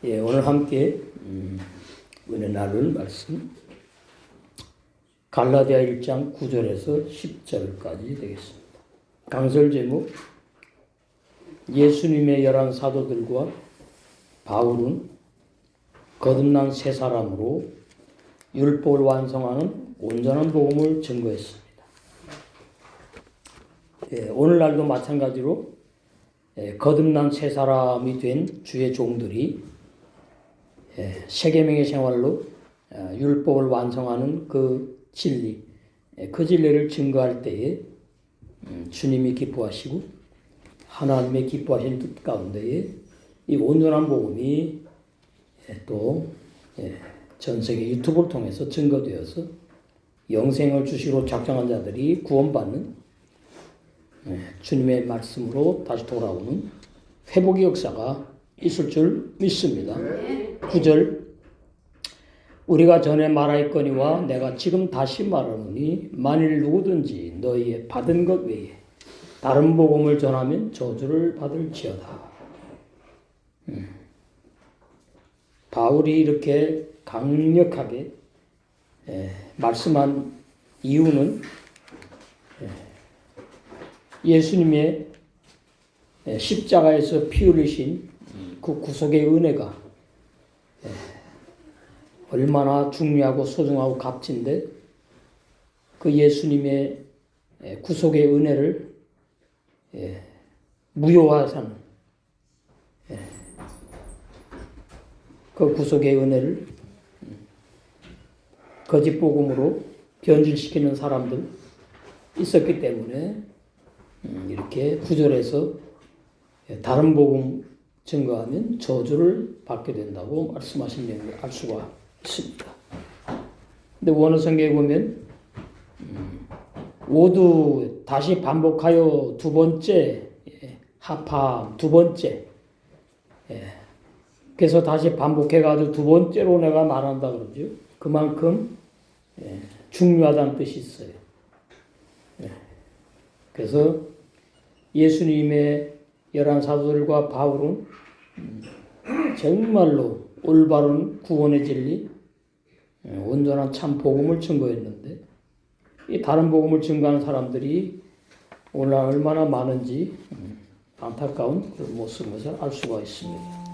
오늘 함께 은혜 나눌 말씀 갈라디아 1장 9절에서 10절까지 되겠습니다. 강설 제목 예수님의 11 사도들과 바울은 거듭난 새 사람으로 율법을 완성하는 온전한 복음을 증거했습니다. 오늘날도 마찬가지로 거듭난 새 사람이 된 주의 종들이 세 계명의 생활로 율법을 완성하는 그 진리, 그 진리를 증거할 때에 주님이 기뻐하시고 하나님의 기뻐하신 뜻 가운데에 이 온전한 복음이 또 전 세계 유튜브를 통해서 증거되어서 영생을 주시로 작정한 자들이 구원받는 주님의 말씀으로 다시 돌아오는 회복의 역사가 있을 줄 믿습니다. 9절 우리가 전에 말하였거니와 내가 지금 다시 말하노니 만일 누구든지 너희의 받은 것 외에 다른 복음을 전하면 저주를 받을지어다. 바울이 이렇게 강력하게 말씀한 이유는 예수님의 십자가에서 피 흘리신 그 구속의 은혜가 얼마나 중요하고 소중하고 값진데 그 예수님의 구속의 은혜를 무효화하는 그 구속의 은혜를 거짓 복음으로 변질시키는 사람들 있었기 때문에 이렇게 9절에서 다른 복음 증거하면 저주를 받게 된다고 말씀하신 내용을 알 수가 있습니다. 근데 원어 성경에 보면 모두 다시 반복하여 두 번째 합함 두 번째 그래서 다시 반복해가지고 두 번째로 내가 말한다 그러죠. 그만큼 중요하다는 뜻이 있어요. 그래서 예수님의 11 사도들과 바울은 정말로 올바른 구원의 진리, 온전한 참 복음을 증거했는데 이 다른 복음을 증거하는 사람들이 오늘날 얼마나 많은지 안타까운 그런 모습을 알 수가 있습니다.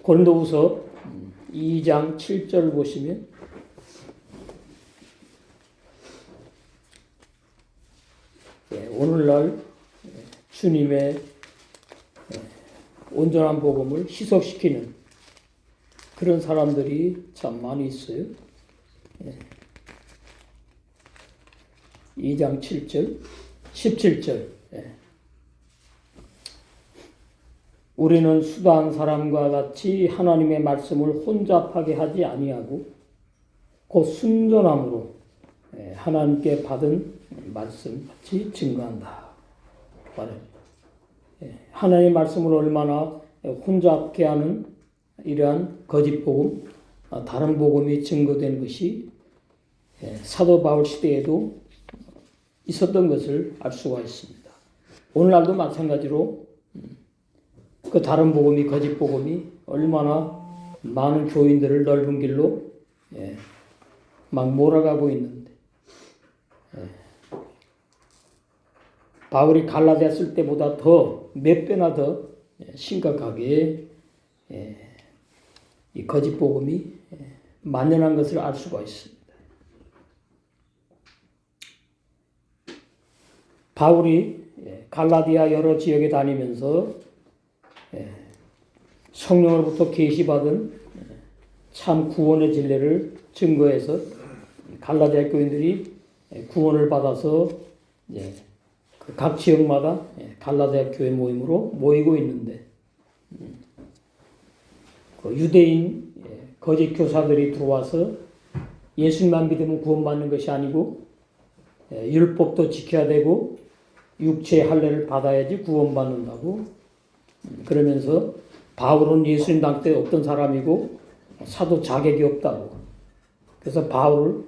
고린도후서 2장 7절 보시면 오늘날 주님의 온전한 복음을 희석시키는 그런 사람들이 참 많이 있어요. 2장 7절, 17절. 우리는 수다한 사람과 같이 하나님의 말씀을 혼잡하게 하지 아니하고 곧 순전함으로 하나님께 받은 말씀 같이 증거한다. 하나님의 말씀을 얼마나 혼잡케 하는 이러한 거짓 복음, 다른 복음이 증거된 것이 사도 바울 시대에도 있었던 것을 알 수가 있습니다. 오늘날도 마찬가지로 그 다른 복음이 거짓 복음이 얼마나 많은 교인들을 넓은 길로 막 몰아가고 있는데 바울이 갈라디아 쓸 때보다 더 몇 배나 더 심각하게 이 거짓 복음이 만연한 것을 알 수가 있습니다. 바울이 갈라디아 여러 지역에 다니면서 성령으로부터 계시받은 참 구원의 진리를 증거해서 갈라디아 교인들이 구원을 받아서 각 지역마다 갈라디아 교회 모임으로 모이고 있는데 유대인 거짓 교사들이 들어와서 예수님만 믿으면 구원받는 것이 아니고 율법도 지켜야 되고 육체의 할례를 받아야지 구원받는다고 그러면서 바울은 예수님 당때 어떤 사람이고 사도 자격이 없다고 그래서 바울을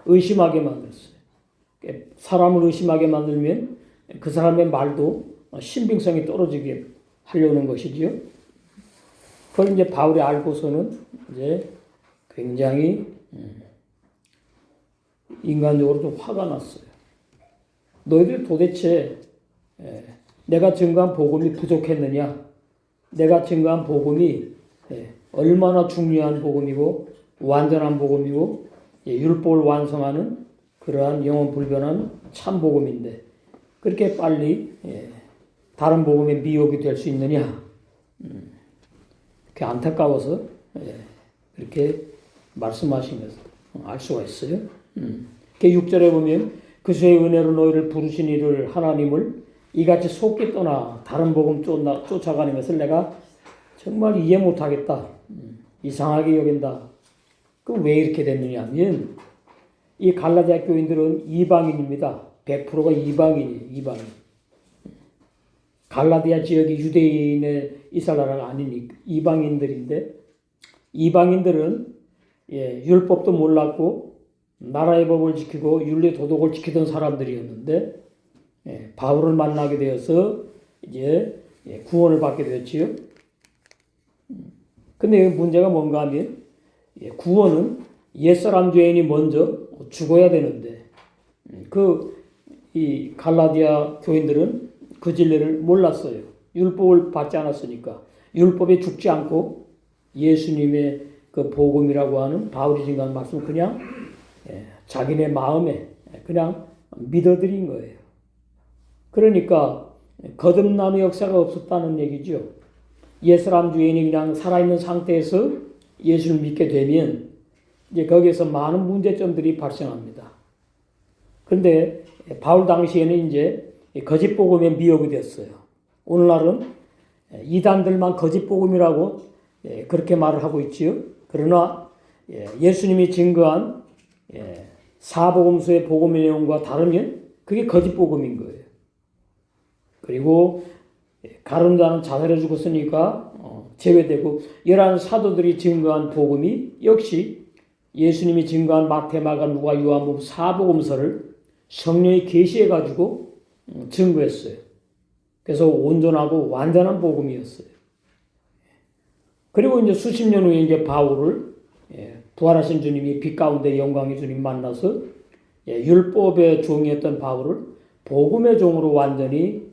의심하게 만들었어요. 사람을 의심하게 만들면 그 사람의 말도 신빙성이 떨어지게 하려는 것이지요. 그걸 이제 바울이 알고서는 이제 굉장히 인간적으로 좀 화가 났어요. 너희들 도대체 내가 증거한 복음이 부족했느냐? 내가 증거한 복음이 얼마나 중요한 복음이고 완전한 복음이고 율법을 완성하는 그러한 영원 불변한 참 복음인데 그렇게 빨리 다른 복음에 미혹이 될 수 있느냐? 그게 안타까워서 그렇게 말씀하신 것을 알 수가 있어요. 그 6절에 보면 그수의 은혜로 너희를 부르신 이를 하나님을 이같이 속기 떠나 다른 복음 쫓아가는 것을 내가 정말 이해 못하겠다. 이상하게 여긴다. 그럼 왜 이렇게 됐느냐 하면 이 갈라디아 교인들은 이방인입니다. 100%가 이방인이에요. 이방인. 갈라디아 지역이 유대인의 이스라엘나라가 아니니까 이방인들인데 이방인들은 율법도 몰랐고 나라의 법을 지키고 윤리 도덕을 지키던 사람들이었는데 바울을 만나게 되어서 이제 구원을 받게 되었지요. 근데 문제가 뭔가 하면 구원은 옛사람 죄인이 먼저 죽어야 되는데 이 갈라디아 교인들은 그 진리를 몰랐어요. 율법을 받지 않았으니까. 율법에 죽지 않고 예수님의 그 복음이라고 하는 바울이 증거한 말씀을 그냥 자기네 마음에 그냥 믿어들인 거예요. 그러니까 거듭남의 역사가 없었다는 얘기죠. 옛사람 죄인이 그냥 살아있는 상태에서 예수를 믿게 되면 이제 거기에서 많은 문제점들이 발생합니다. 그런데 바울 당시에는 이제 거짓 복음에 미혹이 됐어요. 오늘날은 이단들만 거짓 복음이라고 그렇게 말을 하고 있지요. 그러나 예수님이 증거한 사복음서의 복음의 내용과 다르면 그게 거짓 복음인 거예요. 그리고 가룟 자는 자살해 죽었으니까 제외되고 11 사도들이 증거한 복음이 역시 예수님이 증거한 마태, 마가, 누가, 요한복음 사복음서를 성령이 계시해 가지고 증거했어요. 그래서 온전하고 완전한 복음이었어요. 그리고 이제 수십 년 후에 이제 바울을 부활하신 주님이 빛 가운데 영광의 주님 만나서 율법의 종이었던 바울을 복음의 종으로 완전히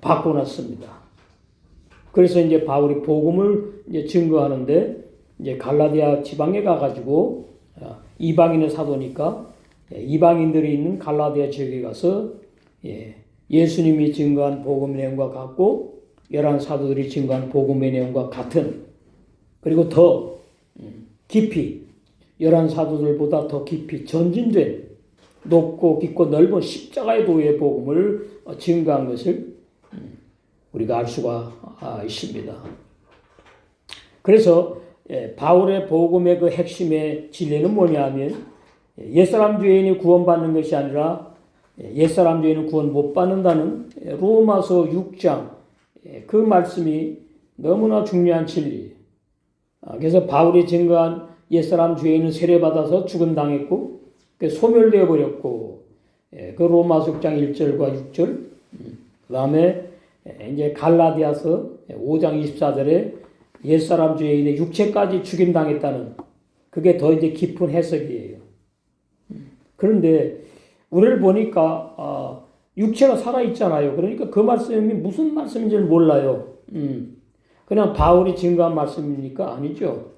바꿔놨습니다. 그래서 이제 바울이 복음을 이제 증거하는데 이제 갈라디아 지방에 가가지고 이방인의 사도니까 이방인들이 있는 갈라디아 지역에 가서 예수님이 증거한 복음의 내용과 같고 11 사도들이 증거한 복음의 내용과 같은 그리고 더 깊이 11 사도들보다 더 깊이 전진된 높고 깊고 넓은 십자가의 도의 복음을 증거한 것을 우리가 알 수가 있습니다. 그래서 바울의 복음의 그 핵심의 진리는 뭐냐 하면 옛사람 죄인이 구원받는 것이 아니라 옛사람 죄인은 구원 못 받는다는 로마서 6장 그 말씀이 너무나 중요한 진리. 그래서 바울이 증거한 옛사람 죄인은 세례받아서 죽음당했고 소멸되어 버렸고 그 로마서 6장 1절과 6절 그 다음에 이제 갈라디아서 5장 24절에 옛사람 죄인의 육체까지 죽임당했다는 그게 더 이제 깊은 해석이에요. 그런데 우리를 보니까 육체가 살아있잖아요. 그러니까 그 말씀이 무슨 말씀인지를 몰라요. 그냥 바울이 증거한 말씀입니까? 아니죠.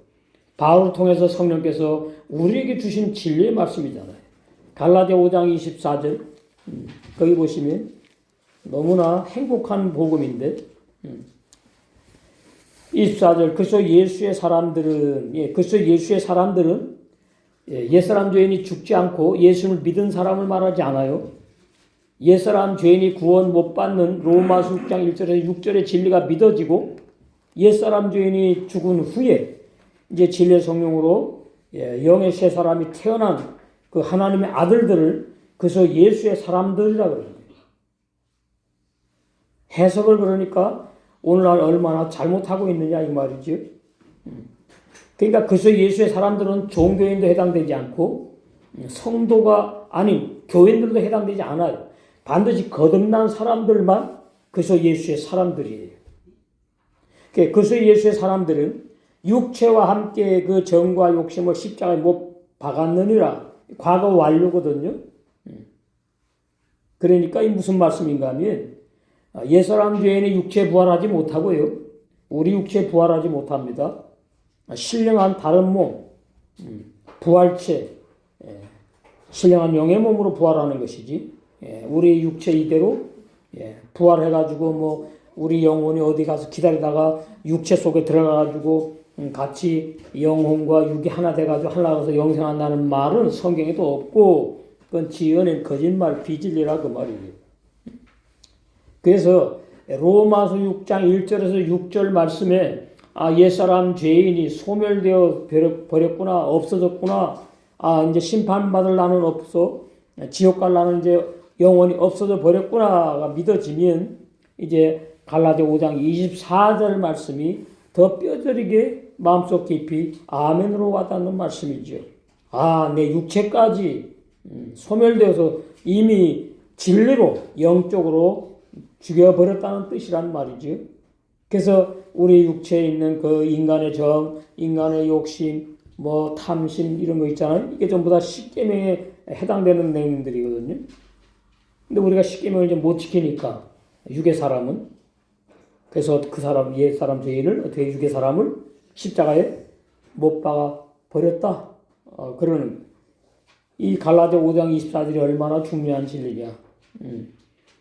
바울을 통해서 성령께서 우리에게 주신 진리의 말씀이잖아요. 갈라디아 5장 24절 거기 보시면 너무나 행복한 복음인데 24절 그리스도 예수의 사람들은 옛사람 죄인이 죽지 않고 예수를 믿은 사람을 말하지 않아요. 옛사람 죄인이 구원 못 받는 로마서 6장 1절에서 6절의 진리가 믿어지고 옛사람 죄인이 죽은 후에 이제 진리의 성령으로 영의 새 사람이 태어난 그 하나님의 아들들을 그래서 예수의 사람들이라고 그래요. 해석을 그러니까 오늘날 얼마나 잘못하고 있느냐 이 말이죠. 그러니까 그래서 예수의 사람들은 종교인도 해당되지 않고 성도가 아닌 교인들도 해당되지 않아요. 반드시 거듭난 사람들만 그래서 예수의 사람들이에요. 그래서 예수의 사람들은 육체와 함께 그 정과 욕심을 십자가에 못 박았느니라. 과거 완료거든요. 그러니까 이 무슨 말씀인가 하면 옛사람 죄인이 육체 부활하지 못하고요. 우리 육체 부활하지 못합니다. 신령한 다른 몸, 부활체, 신령한 영의 몸으로 부활하는 것이지. 우리 육체 이대로 부활해가지고 뭐 우리 영혼이 어디 가서 기다리다가 육체 속에 들어가가지고 같이 영혼과 육이 하나 돼가지고 하나가서 영생한다는 말은 성경에도 없고 그건 지어낸 거짓말 비진리라 그 말이에요. 그래서 로마서 6장 1절에서 6절 말씀에 옛사람 죄인이 소멸되어 버렸구나, 없어졌구나, 이제 심판받을 나는 없어, 지옥 갈 나는 이제 영원히 없어져 버렸구나가 믿어지면 이제 갈라디아 5장 24절 말씀이 더 뼈저리게 마음속 깊이 아멘으로 와닿는 말씀이죠. 내 육체까지 소멸되어서 이미 진리로 영적으로 죽여버렸다는 뜻이란 말이죠. 그래서 우리 육체에 있는 그 인간의 정, 인간의 욕심, 뭐 탐심 이런 거 있잖아요. 이게 전부 다 십계명에 해당되는 내용들이거든요. 근데 우리가 십계명을 이제 못 지키니까 육의 사람은 그래서 그 사람 옛 사람 죄인을 어떻게 육의 사람을 십자가에 못 박아 버렸다. 그러는 이 갈라디아 5장 24절이 얼마나 중요한 진리냐.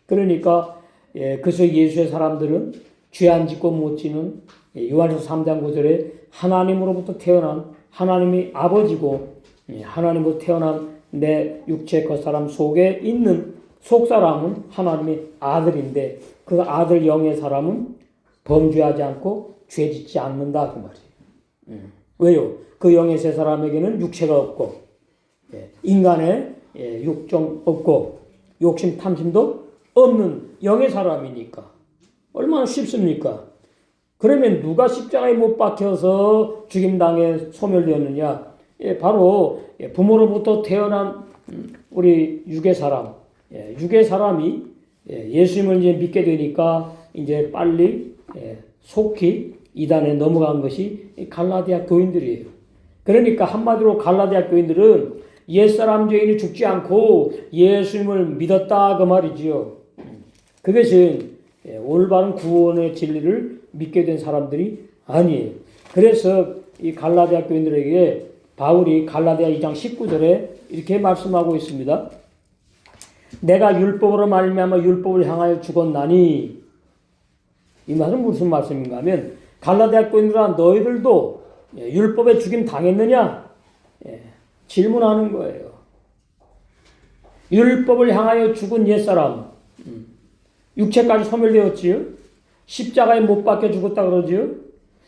그러니까 그래서 예수의 사람들은 죄 안 짓고 못 지는 요한일서 3장 9절에 하나님으로부터 태어난 하나님이 아버지고 하나님으로 태어난 내 육체 겉사람 속에 있는 속사람은 하나님의 아들인데 그 아들 영의 사람은 범죄하지 않고 죄 짓지 않는다 그 말이에요. 왜요? 그 영의 세 사람에게는 육체가 없고 인간의 육정 없고 욕심 탐심도 없는 영의 사람이니까 얼마나 쉽습니까? 그러면 누가 십자가에 못 박혀서 죽임당해 소멸되었느냐? 바로 부모로부터 태어난 우리 육의 사람, 육의 사람이 예수님을 이제 믿게 되니까 이제 빨리 속히 이단에 넘어간 것이 갈라디아 교인들이에요. 그러니까 한마디로 갈라디아 교인들은 옛사람 죄인이 죽지 않고 예수님을 믿었다 그 말이지요. 그것은 올바른 구원의 진리를 믿게 된 사람들이 아니에요. 그래서 이 갈라디아 교인들에게 바울이 갈라디아 2장 19절에 이렇게 말씀하고 있습니다. 내가 율법으로 말미암아 율법을 향하여 죽었나니 이 말은 무슨 말씀인가 하면 갈라디아 교인들아 너희들도 율법에 죽임 당했느냐? 질문하는 거예요. 율법을 향하여 죽은 옛사람 육체까지 소멸되었지요. 십자가에 못 박혀 죽었다 그러지요.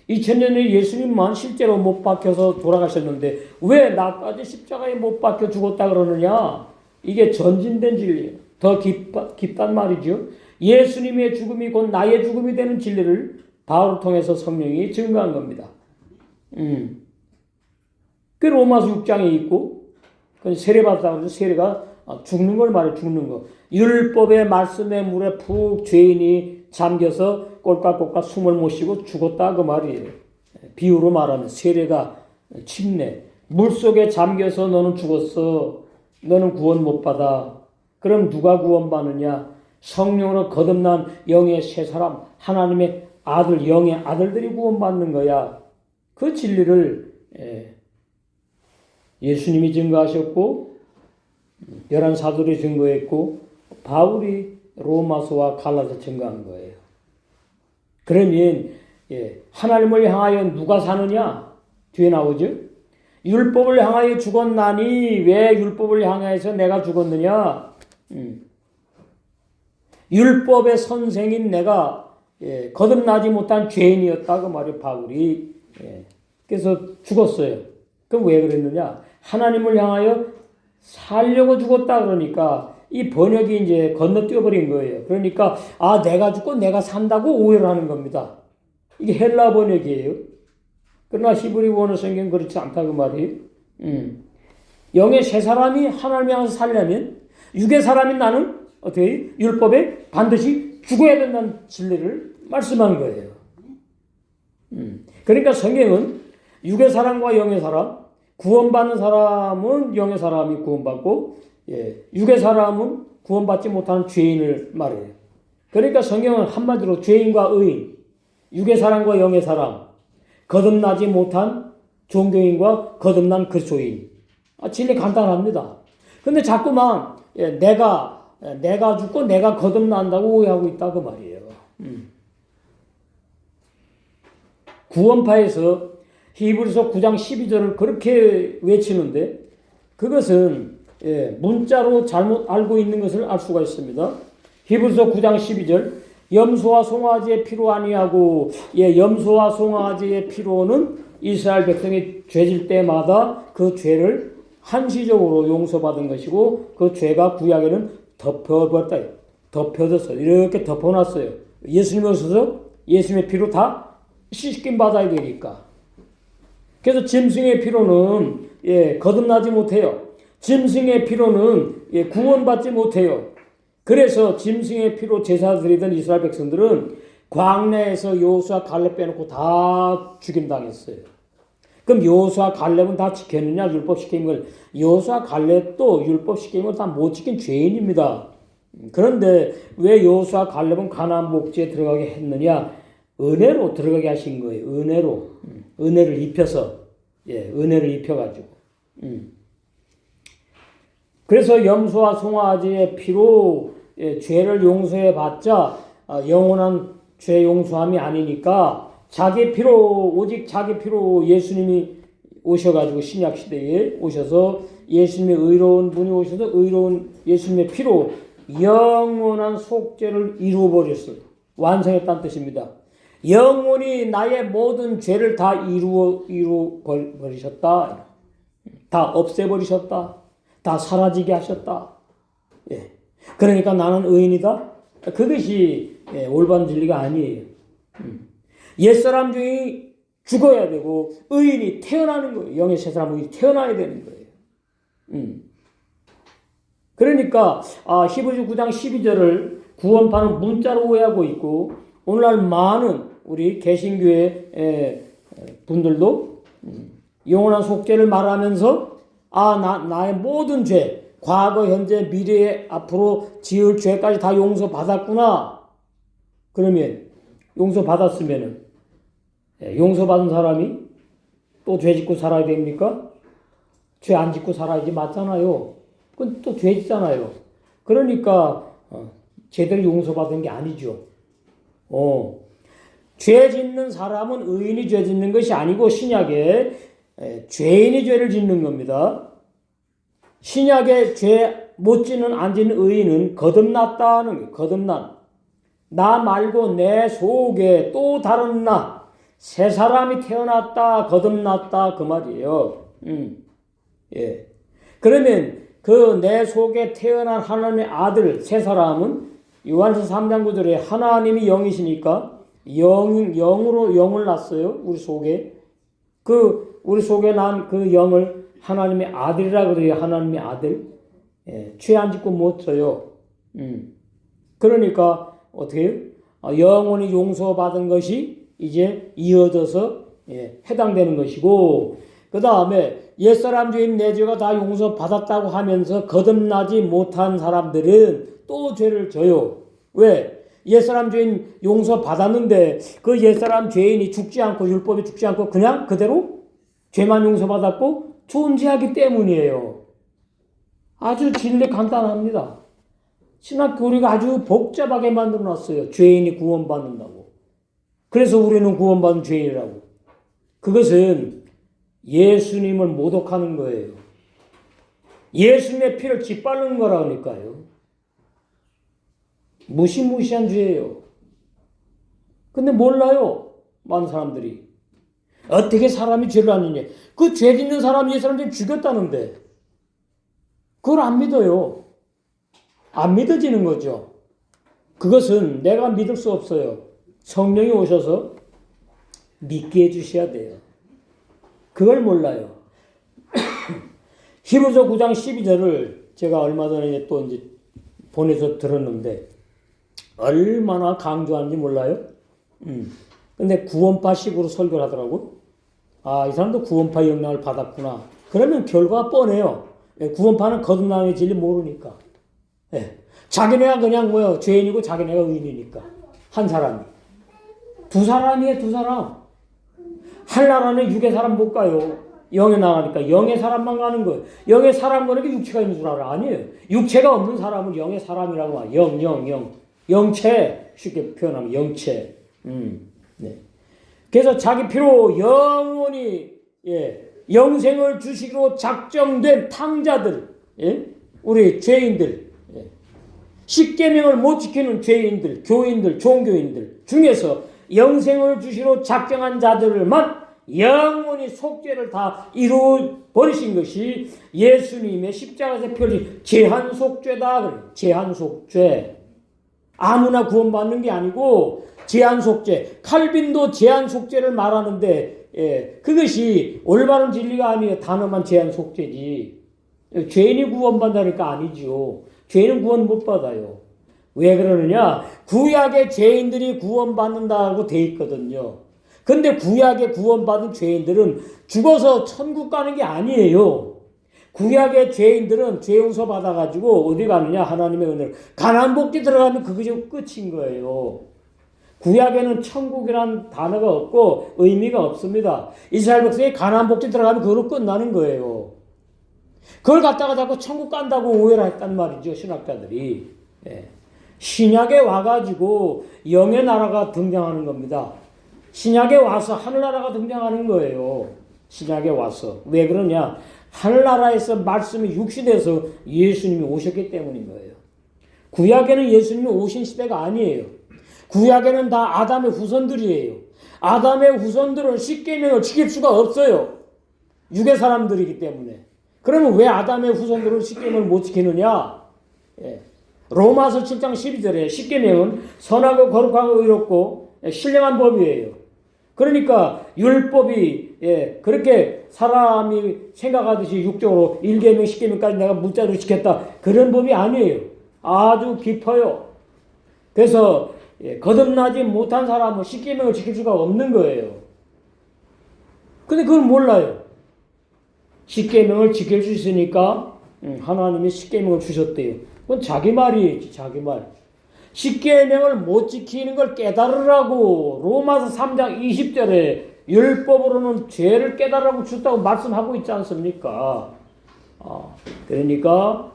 2000년에 예수님만 실제로 못 박혀서 돌아가셨는데 왜 나까지 십자가에 못 박혀 죽었다 그러느냐? 이게 전진된 진리예요. 더 깊단 말이죠. 예수님의 죽음이 곧 나의 죽음이 되는 진리를 바울을 통해서 성령이 증거한 겁니다. 그 로마서 6장에 있고 세례받았다고 해서 세례가 죽는 걸 말해 죽는 거. 율법의 말씀의 물에 푹 죄인이 잠겨서 꼴깍꼴깍 숨을 못 쉬고 죽었다 그 말이에요. 비유로 말하면 세례가 침례. 물속에 잠겨서 너는 죽었어. 너는 구원 못 받아. 그럼 누가 구원받느냐? 성령으로 거듭난 영의 세 사람, 하나님의 아들, 영의 아들들이 구원받는 거야. 그 진리를 예수님이 증거하셨고 열한 사도들이 증거했고 바울이 로마서와 갈라디아 증거한 거예요. 그러면 하나님을 향하여 누가 사느냐? 뒤에 나오죠. 율법을 향하여 죽었나니 왜 율법을 향해서 내가 죽었느냐? 율법의 선생인 내가 거듭나지 못한 죄인이었다 그 말이에요. 바울이. 그래서 죽었어요. 그럼 왜 그랬느냐? 하나님을 향하여 살려고 죽었다 그러니까 이 번역이 이제 건너뛰어버린 거예요. 그러니까 내가 죽고 내가 산다고 오해를 하는 겁니다. 이게 헬라 번역이에요. 그러나 히브리 원어 성경 그렇지 않다 그 말이에요. 영의 세 사람이 하나님을 향해서 살려면 육의 사람인 나는 어떻게 율법에 반드시 죽어야 된다는 진리를 말씀한 거예요. 그러니까 성경은 육의 사람과 영의 사람, 구원받는 사람은 영의 사람이 구원받고, 육의 사람은 구원받지 못하는 죄인을 말해요. 그러니까 성경은 한마디로 죄인과 의인, 육의 사람과 영의 사람, 거듭나지 못한 종교인과 거듭난 그리스도인. 진리 간단합니다. 근데 자꾸만 내가 죽고 내가 거듭난다고 오해하고 있다 그 말이에요. 구원파에서 히브리서 9장 12절을 그렇게 외치는데 그것은 문자로 잘못 알고 있는 것을 알 수가 있습니다. 히브리서 9장 12절 염소와 송아지의 피로 아니하고 염소와 송아지의 피로는 이스라엘 백성이 죄질 때마다 그 죄를 한시적으로 용서받은 것이고 그 죄가 구약에는 덮여버렸다. 덮여졌어. 이렇게 덮어놨어요. 예수님이 오셔서 예수님의 피로 다 씻김 받아야 되니까. 그래서 짐승의 피로는 거듭나지 못해요. 짐승의 피로는 구원받지 못해요. 그래서 짐승의 피로 제사 드리던 이스라엘 백성들은 광야에서 여호수아 갈렙 빼놓고 다 죽임당했어요. 그럼 여호수아 갈렙은 다 지켰느냐? 율법 시킨 걸. 여호수아 갈렙도 율법 시킨 걸 다 못 지킨 죄인입니다. 그런데 왜 여호수아 갈렙은 가나안 복지에 들어가게 했느냐? 은혜로 들어가게 하신 거예요. 은혜로. 은혜를 입혀서. 은혜를 입혀가지고. 그래서 염소와 송아지의 피로 죄를 용서해 봤자 영원한 죄 용서함이 아니니까 자기 피로, 오직 자기 피로 예수님이 오셔가지고 신약시대에 오셔서 예수님의 의로운 분이 오셔서 의로운 예수님의 피로 영원한 속죄를 이루어버렸어요. 완성했다는 뜻입니다. 영원히 나의 모든 죄를 다 이루어버리셨다. 다 없애버리셨다. 다 사라지게 하셨다. 그러니까 나는 의인이다. 그것이 올바른 진리가 아니에요. 옛사람 중에 죽어야 되고 의인이 태어나는 거예요. 영의 새 사람 의인이 태어나야 되는 거예요. 그러니까 히브리서 9장 12절을 구원파는 문자로 오해하고 있고 오늘날 많은 우리 개신교회 분들도 영원한 속죄를 말하면서 나의 모든 죄, 과거, 현재, 미래, 앞으로 지을 죄까지 다 용서받았구나. 그러면 용서받았으면은 용서받은 사람이 또 죄 짓고 살아야 됩니까? 죄 안 짓고 살아야지 맞잖아요. 그건 또 죄 짓잖아요. 그러니까 제대로 용서받은 게 아니죠. 죄 짓는 사람은 의인이 죄 짓는 것이 아니고 신약에 죄인이 죄를 짓는 겁니다. 신약에 죄 못 짓는 안 짓는 의인은 거듭났다는 거예요. 거듭난. 나 말고 내 속에 또 다른 새 사람이 태어났다, 거듭났다 그 말이에요. 그러면 그 내 속에 태어난 하나님의 아들 새 사람은 요한서 3장 9절에 하나님이 영이시니까 영으로 영을 낳았어요. 우리 속에. 우리 속에 난 그 영을 하나님의 아들이라 그래요. 하나님의 아들. 죄 안 짓고 못 져요. 그러니까 어떻게 해요? 영원히 용서받은 것이 이제 이어져서 해당되는 것이고 그 다음에 옛사람 죄인 내 죄가 다 용서받았다고 하면서 거듭나지 못한 사람들은 또 죄를 져요. 왜? 옛사람 죄인 용서받았는데 그 옛사람 죄인이 죽지 않고 율법이 죽지 않고 그냥 그대로 죄만 용서받았고 존재하기 때문이에요. 아주 진리 간단합니다. 신학 교리가 아주 복잡하게 만들어놨어요. 죄인이 구원받는다고. 그래서 우리는 구원받은 죄인이라고. 그것은 예수님을 모독하는 거예요. 예수님의 피를 짓밟는 거라니까요. 무시무시한 죄예요. 근데 몰라요. 많은 사람들이. 어떻게 사람이 죄를 안 짓냐. 그 죄 짓는 사람이 이 사람들이 죽였다는데 그걸 안 믿어요. 안 믿어지는 거죠. 그것은 내가 믿을 수 없어요. 성령이 오셔서 믿게 해주셔야 돼요. 그걸 몰라요. 히브리서 9장 12절을 제가 얼마 전에 또 이제 보내서 들었는데 얼마나 강조하는지 몰라요? 근데 구원파식으로 설교를 하더라고. 아, 이 사람도 구원파 영향을 받았구나. 그러면 결과가 뻔해요. 예, 구원파는 거듭남의 진리 모르니까. 예. 자기네가 그냥 뭐요, 죄인이고 자기네가 의인이니까. 한 사람이. 두 사람이에요, 두 사람. 한 나라는 육의 사람 못 가요. 영의 나라니까 영의 사람만 가는 거예요. 영의 사람 거는 게 육체가 있는 줄 알아. 아니에요. 육체가 없는 사람은 영의 사람이라고 하. 영. 영체. 쉽게 표현하면 영체. 네. 그래서 자기 피로 영원히, 예, 영생을 주시기로 작정된 탕자들, 예? 우리 죄인들, 예. 십계명을 못 지키는 죄인들, 교인들, 종교인들 중에서 영생을 주시기로 작정한 자들만 영원히 속죄를 다 이루어 버리신 것이 예수님의 십자가에서 펴진 제한 속죄다. 제한 속죄. 아무나 구원받는 게 아니고 제한 속죄. 칼빈도 제한 속죄를 말하는데, 예, 그것이 올바른 진리가 아니에요. 단어만 제한 속죄지. 죄인이 구원받다니까 아니죠. 죄인은 구원 못 받아요. 왜 그러느냐? 구약의 죄인들이 구원받는다고 돼 있거든요. 근데 구약에 구원받은 죄인들은 죽어서 천국 가는 게 아니에요. 구약의 죄인들은 죄 용서 받아가지고 어디 가느냐? 하나님의 은혜로. 가나안 복지 들어가면 그것이 끝인 거예요. 구약에는 천국이란 단어가 없고 의미가 없습니다. 이스라엘 백성이 가나안 복지 들어가면 그걸로 끝나는 거예요. 그걸 갖다가 자꾸 천국 간다고 오해를 했단 말이죠. 신학자들이. 예. 신약에 와가지고 영의 나라가 등장하는 겁니다. 신약에 와서 하늘나라가 등장하는 거예요. 신약에 와서. 왜 그러냐? 하늘나라에서 말씀이 육신돼서 예수님이 오셨기 때문인 거예요. 구약에는 예수님이 오신 시대가 아니에요. 구약에는 다 아담의 후손들이에요. 아담의 후손들은 십계명을 지킬 수가 없어요. 육의 사람들이기 때문에. 그러면 왜 아담의 후손들은 십계명을 못 지키느냐? 예. 로마서 7장 12절에 십계명은 선하고 거룩하고 의롭고 신령한 법이에요. 그러니까 율법이, 예, 그렇게 사람이 생각하듯이 육적으로 1계명 10계명까지 내가 문자로 지켰다 그런 법이 아니에요. 아주 깊어요. 그래서 예, 거듭나지 못한 사람은 10계명을 지킬 수가 없는 거예요. 근데 그걸 몰라요. 10계명을 지킬 수 있으니까 하나님이 10계명을 주셨대요. 그건 자기 말이지, 자기 말. 10계명을 못 지키는 걸 깨달으라고 로마서 3장 20절에 율법으로는 죄를 깨달으라고 주셨다고 말씀하고 있지 않습니까? 그러니까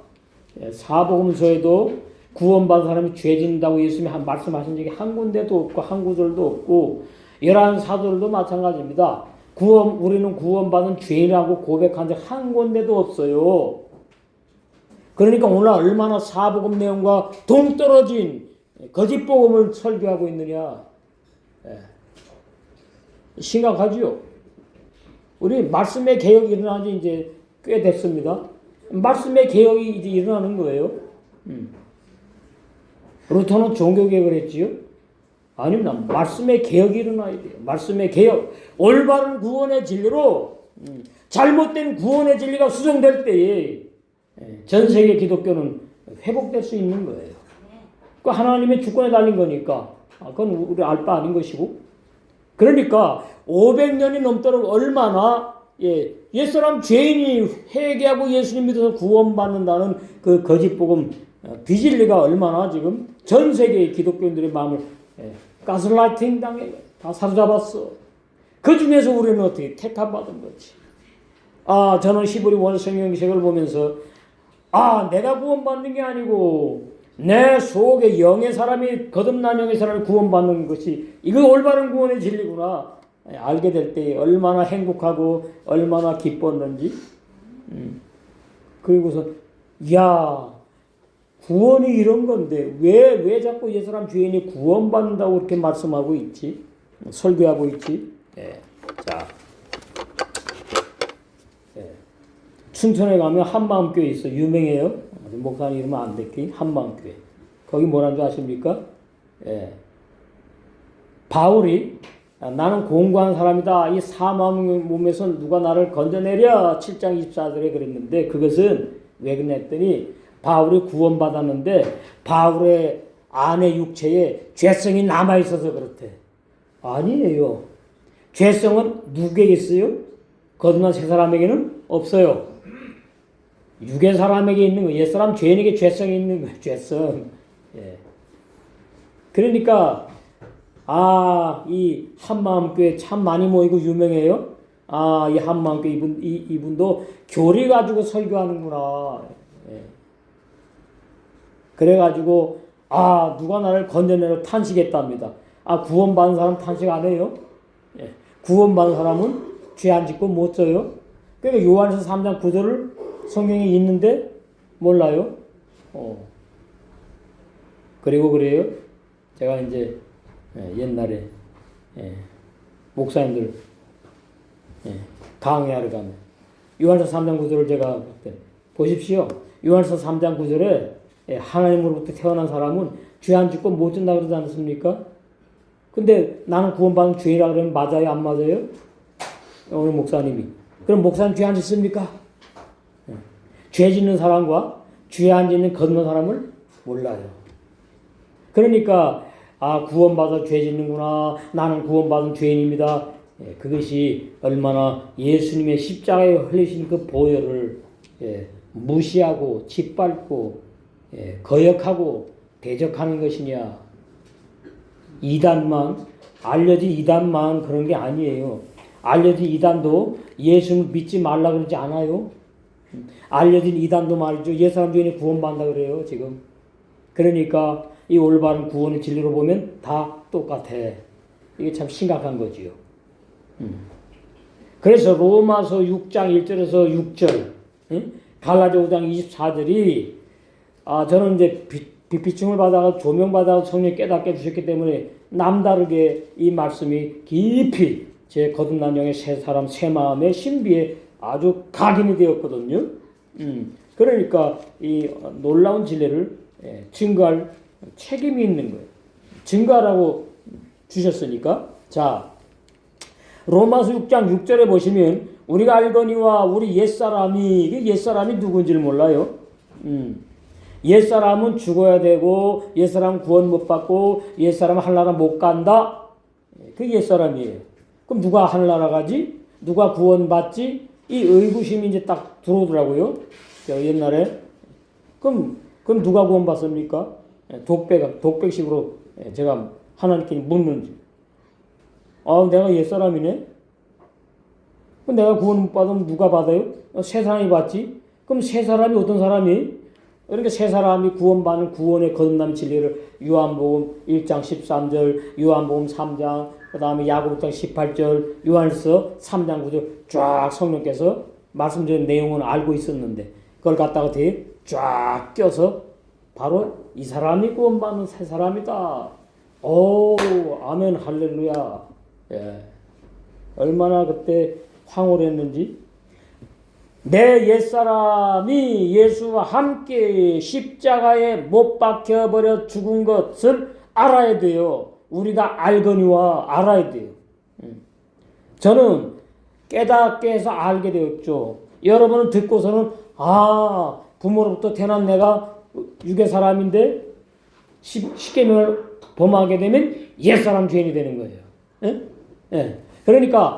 사복음서에도 구원받은 사람이 죄 짓는다고 예수님이 말씀하신 적이 한 군데도 없고 한 구절도 없고 열한 사도들도 마찬가지입니다. 우리는 구원받은 죄인이라고 고백한 적 한 군데도 없어요. 그러니까 오늘 얼마나 사복음 내용과 동떨어진 거짓 복음을 설교하고 있느냐. 예. 심각하지요. 우리 말씀의 개혁이 일어난 지 이제 꽤 됐습니다. 말씀의 개혁이 이제 일어나는 거예요. 루터는 종교개혁을 했지요. 아닙니다. 말씀의 개혁이 일어나야 돼요. 말씀의 개혁. 올바른 구원의 진리로 잘못된 구원의 진리가 수정될 때에 전 세계 기독교는 회복될 수 있는 거예요. 그 하나님의 주권에 달린 거니까 그건 우리 알 바 아닌 것이고. 그러니까 500년이 넘도록 얼마나 옛사람 죄인이 회개하고 예수님 믿어서 구원받는다는 그 거짓복음 비진리가 얼마나 지금 전 세계의 기독교인들의 마음을 가스라이팅 당해 다 사로잡았어. 그 중에서 우리는 어떻게 택함받은 거지. 저는 히브리 원성경책을 보면서 내가 구원받는 게 아니고 내 속에 영의 사람이 거듭난 영의 사람이 구원받는 것이 이거 올바른 구원의 진리구나 알게 될 때 얼마나 행복하고 얼마나 기뻤는지. 그리고서 구원이 이런 건데 왜 자꾸 이 사람 죄인이 구원받는다고 이렇게 말씀하고 있지? 설교하고 있지? 자, 춘천에 가면 한마음교회 있어. 유명해요. 목사님 이러면 안 됐기. 한마음교회. 거기 뭐라는 줄 아십니까? 바울이 나는 공고한 사람이다. 이 사망의 몸에서 누가 나를 건져내려. 7장 24절에 그랬는데 그것은 왜 그랬더니 바울이 구원받았는데 바울의 안의 육체에 죄성이 남아있어서 그렇대. 아니에요. 죄성은 누구에게 있어요? 거듭난 새 사람에게는 없어요. 육의 사람에게 있는 거예요. 옛사람 죄인에게 죄성이 있는 거예요. 죄성. 예. 그러니까 이 한마음교회 참 많이 모이고 유명해요. 이 한마음교회 이분도 교리 가지고 설교하는구나. 예. 그래가지고 누가 나를 건져내려 탄식했답니다. 구원받은 사람 탄식 안 해요? 예. 구원받은 사람은 죄 안 짓고 못 져요? 그러니까 요한에서 3장 9절을 성경에 있는데 몰라요? 그리고 그래요. 제가 이제 옛날에 목사님들 강의하러 가면 요한에서 3장 9절을 제가 그때 보십시오. 요한에서 3장 9절에 하나님으로부터 태어난 사람은 죄 안 짓고 못 진다 그러지 않습니까? 근데 나는 구원받은 죄인이라 그러면 맞아요? 안 맞아요? 오늘 목사님이. 그럼 목사님 죄 안 짓습니까? 죄 짓는 사람과 죄 안 짓는 거듭난 사람을 몰라요. 그러니까 구원받아 죄 짓는구나. 나는 구원받은 죄인입니다. 그것이 얼마나 예수님의 십자가에 흘리신 그 보혈을 무시하고 짓밟고 거역하고 대적하는 것이냐. 이단만 알려진 이단만 그런 게 아니에요. 알려진 이단도 예수를 믿지 말라 그러지 않아요. 알려진 이단도 말이죠. 옛사람 죄인이 구원받는다 그래요. 지금. 그러니까 이 올바른 구원의 진리로 보면 다 똑같아. 이게 참 심각한 거지요. 그래서 로마서 6장 1절에서 6절, 갈라디아 5장 24절이 저는 이제 비피침을 받아가 조명받아가 성령이 깨닫게 해주셨기 때문에 남다르게 이 말씀이 깊이 제 거듭난 영의 새 사람 새 마음의 신비에 아주 각인이 되었거든요. 그러니까 이 놀라운 진리를 증거할 책임이 있는 거예요. 증거하라고 주셨으니까. 자, 로마서 6장 6절에 보시면 우리가 알거니와 우리 옛사람이, 이게 옛사람이 누군지를 몰라요. 옛사람은 죽어야 되고 옛사람은 구원 못 받고 옛사람은 하늘나라 못 간다. 그 옛사람이에요. 그럼 누가 하늘나라 가지? 누가 구원 받지? 이 의구심이 이제 딱 들어오더라고요. 옛날에. 그럼 누가 구원 받습니까? 독백식으로 제가 하나님께 묻는지. 내가 옛사람이네? 그럼 내가 구원 못 받으면 누가 받아요? 새 사람이 받지? 그럼 새 사람이 어떤 사람이? 그러니까 새 사람이 구원받는 구원의 거듭남 진리를 요한복음 1장 13절, 요한복음 3장, 그 다음에 야고보서 18절, 요한서 3장 9절 쫙 성령께서 말씀드린 내용은 알고 있었는데 그걸 갖다가 되게 쫙 껴서 바로 이 사람이 구원받는 새 사람이다. 오, 아멘, 할렐루야. 얼마나 그때 황홀했는지. 내 옛사람이 예수와 함께 십자가에 못 박혀버려 죽은 것을 알아야 돼요. 우리가 알거니와 알아야 돼요. 저는 깨닫게 해서 알게 되었죠. 여러분은 듣고서는 부모로부터 태어난 내가 육의 사람인데 십계명을 범하게 되면 옛사람 죄인이 되는 거예요. 그러니까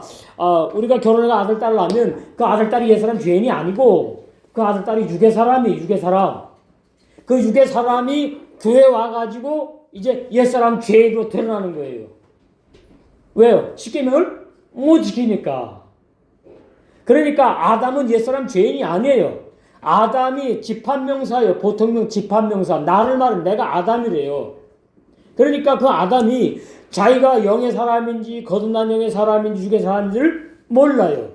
우리가 결혼해서 아들 딸을 낳으면 그 아들 딸이 옛사람 죄인이 아니고 그 아들 딸이 육의 사람이 육의 사람. 그 육의 사람이 교회 와가지고 이제 옛사람 죄인으로 드러나는 거예요. 왜요? 십계명을 못 지키니까. 그러니까 아담은 옛사람 죄인이 아니에요. 아담이 집합명사예요. 보통명 집합명사. 나를 말은 내가 아담이래요. 그러니까 그 아담이 자기가 영의 사람인지 거듭난 영의 사람인지 육의 사람인지를 몰라요.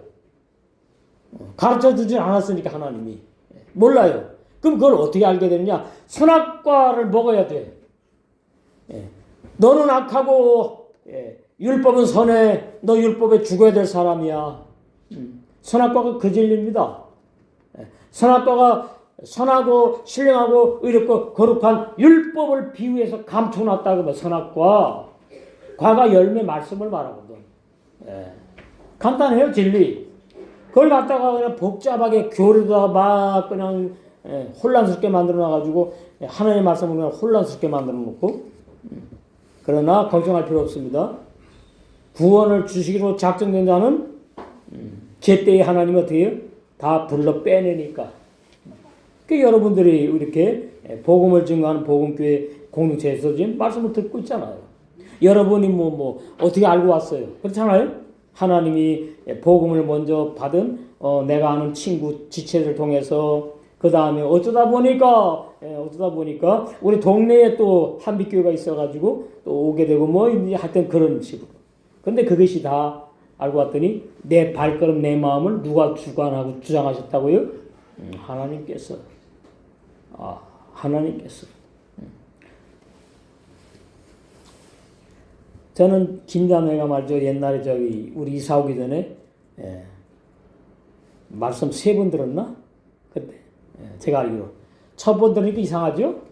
가르쳐주지 않았으니까 하나님이. 몰라요. 그럼 그걸 어떻게 알게 되느냐? 선악과를 먹어야 돼. 너는 악하고 율법은 선해. 너 율법에 죽어야 될 사람이야. 선악과가 그 진리입니다. 선악과가 선하고 신령하고 의롭고 거룩한 율법을 비유해서 감춰놨다고 하면 선악과 과가 열매 말씀을 말하거든. 간단해요, 진리. 그걸 갖다가 그냥 복잡하게 교리다 막 그냥 혼란스럽게 만들어놔가지고 하나님의 말씀을 그냥 혼란스럽게 만들어놓고. 그러나 걱정할 필요 없습니다. 구원을 주시기로 작정된 자는 제때에 하나님이 어떻게 해요? 다 불러 빼내니까. 그 여러분들이 이렇게 복음을 증거하는 복음교회 공동체에서 지금 말씀을 듣고 있잖아요. 여러분이 어떻게 알고 왔어요? 그렇잖아요? 하나님이 복음을 먼저 받은 내가 아는 친구 지체를 통해서 그 다음에 어쩌다 보니까 우리 동네에 또 한빛교회가 있어가지고 또 오게 되고 하여튼 그런 식으로. 근데 그것이 다 알고 왔더니 내 발걸음 내 마음을 누가 주관하고 주장하셨다고요? 하나님께서. 하나님께서. 저는 김자매가 말이죠. 옛날에 우리 이사 오기 전에 말씀 3번 들었나? 그때 제가 알기로 첫 번 들으니까 이상하죠?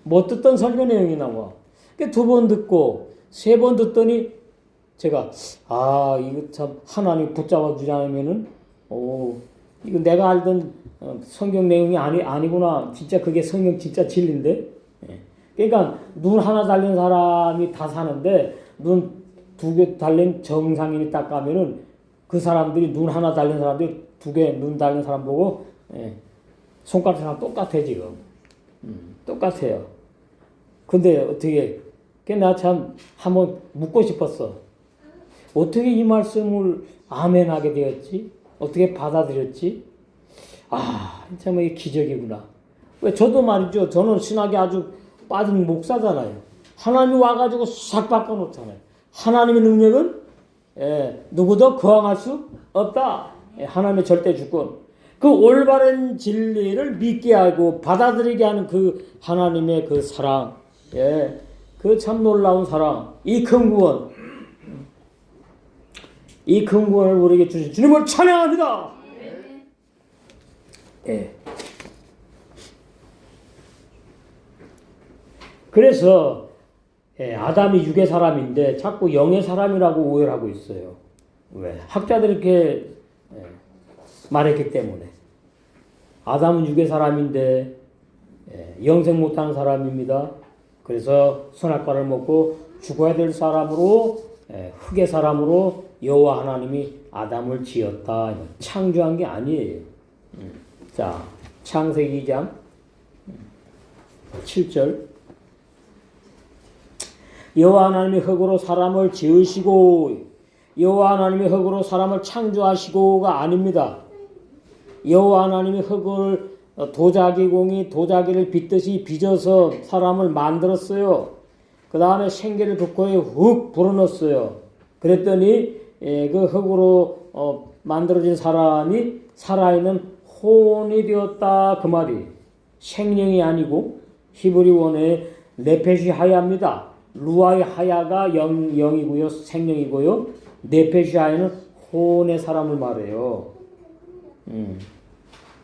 못 듣던 설교 내용이 나와. 2번 듣고 3번 듣더니 제가 이거 참 하나님 붙잡아 주지 않으면은 이거 내가 알던 성경 내용이 아니구나. 진짜 그게 성경 진짜 진리인데. 그러니까 눈 하나 달린 사람이 다 사는데 눈 2개 달린 정상인이 딱 가면은 그 사람들이 눈 하나 달린 사람들이 2개 눈 달린 사람 보고 손가락이랑 똑같아 지금. 똑같아요. 근데 어떻게 내가 참 한번 묻고 싶었어. 어떻게 이 말씀을 아멘하게 되었지? 어떻게 받아들였지? 참 이게 기적이구나. 왜 저도 말이죠. 저는 신학에 아주 빠진 목사잖아요. 하나님이 와가지고 싹 바꿔놓잖아요. 하나님의 능력은 누구도 거항할 수 없다. 하나님의 절대 주권. 그 올바른 진리를 믿게 하고 받아들이게 하는 그 하나님의 그 사랑, 그 참 놀라운 사랑, 이 큰 구원, 이 큰 구원을 우리에게 주신 주님을 찬양합니다. 그래서 아담이 육의 사람인데 자꾸 영의 사람이라고 오해를 하고 있어요. 왜? 학자들이 이렇게 말했기 때문에. 아담은 육의 사람인데 영생 못하는 사람입니다. 그래서 선악과를 먹고 죽어야 될 사람으로 흙의 사람으로 여호와 하나님이 아담을 지었다. 창조한 게 아니에요. 자, 창세기 2장 7절 여호와 하나님이 흙으로 사람을 지으시고 여호와 하나님이 흙으로 사람을 창조하시고가 아닙니다. 여호와 하나님이 흙을 도자기공이 도자기를 빚듯이 빚어서 사람을 만들었어요. 그 다음에 생기를 붓고에 훅 불어넣었어요. 그랬더니 그 흙으로 만들어진 사람이 살아있는 혼이 되었다. 그 말이 생명이 아니고 히브리 원어의 네페시 하야입니다. 루아의 하야가 영이고요. 생명이고요. 네페시 하야는 혼의 사람을 말해요.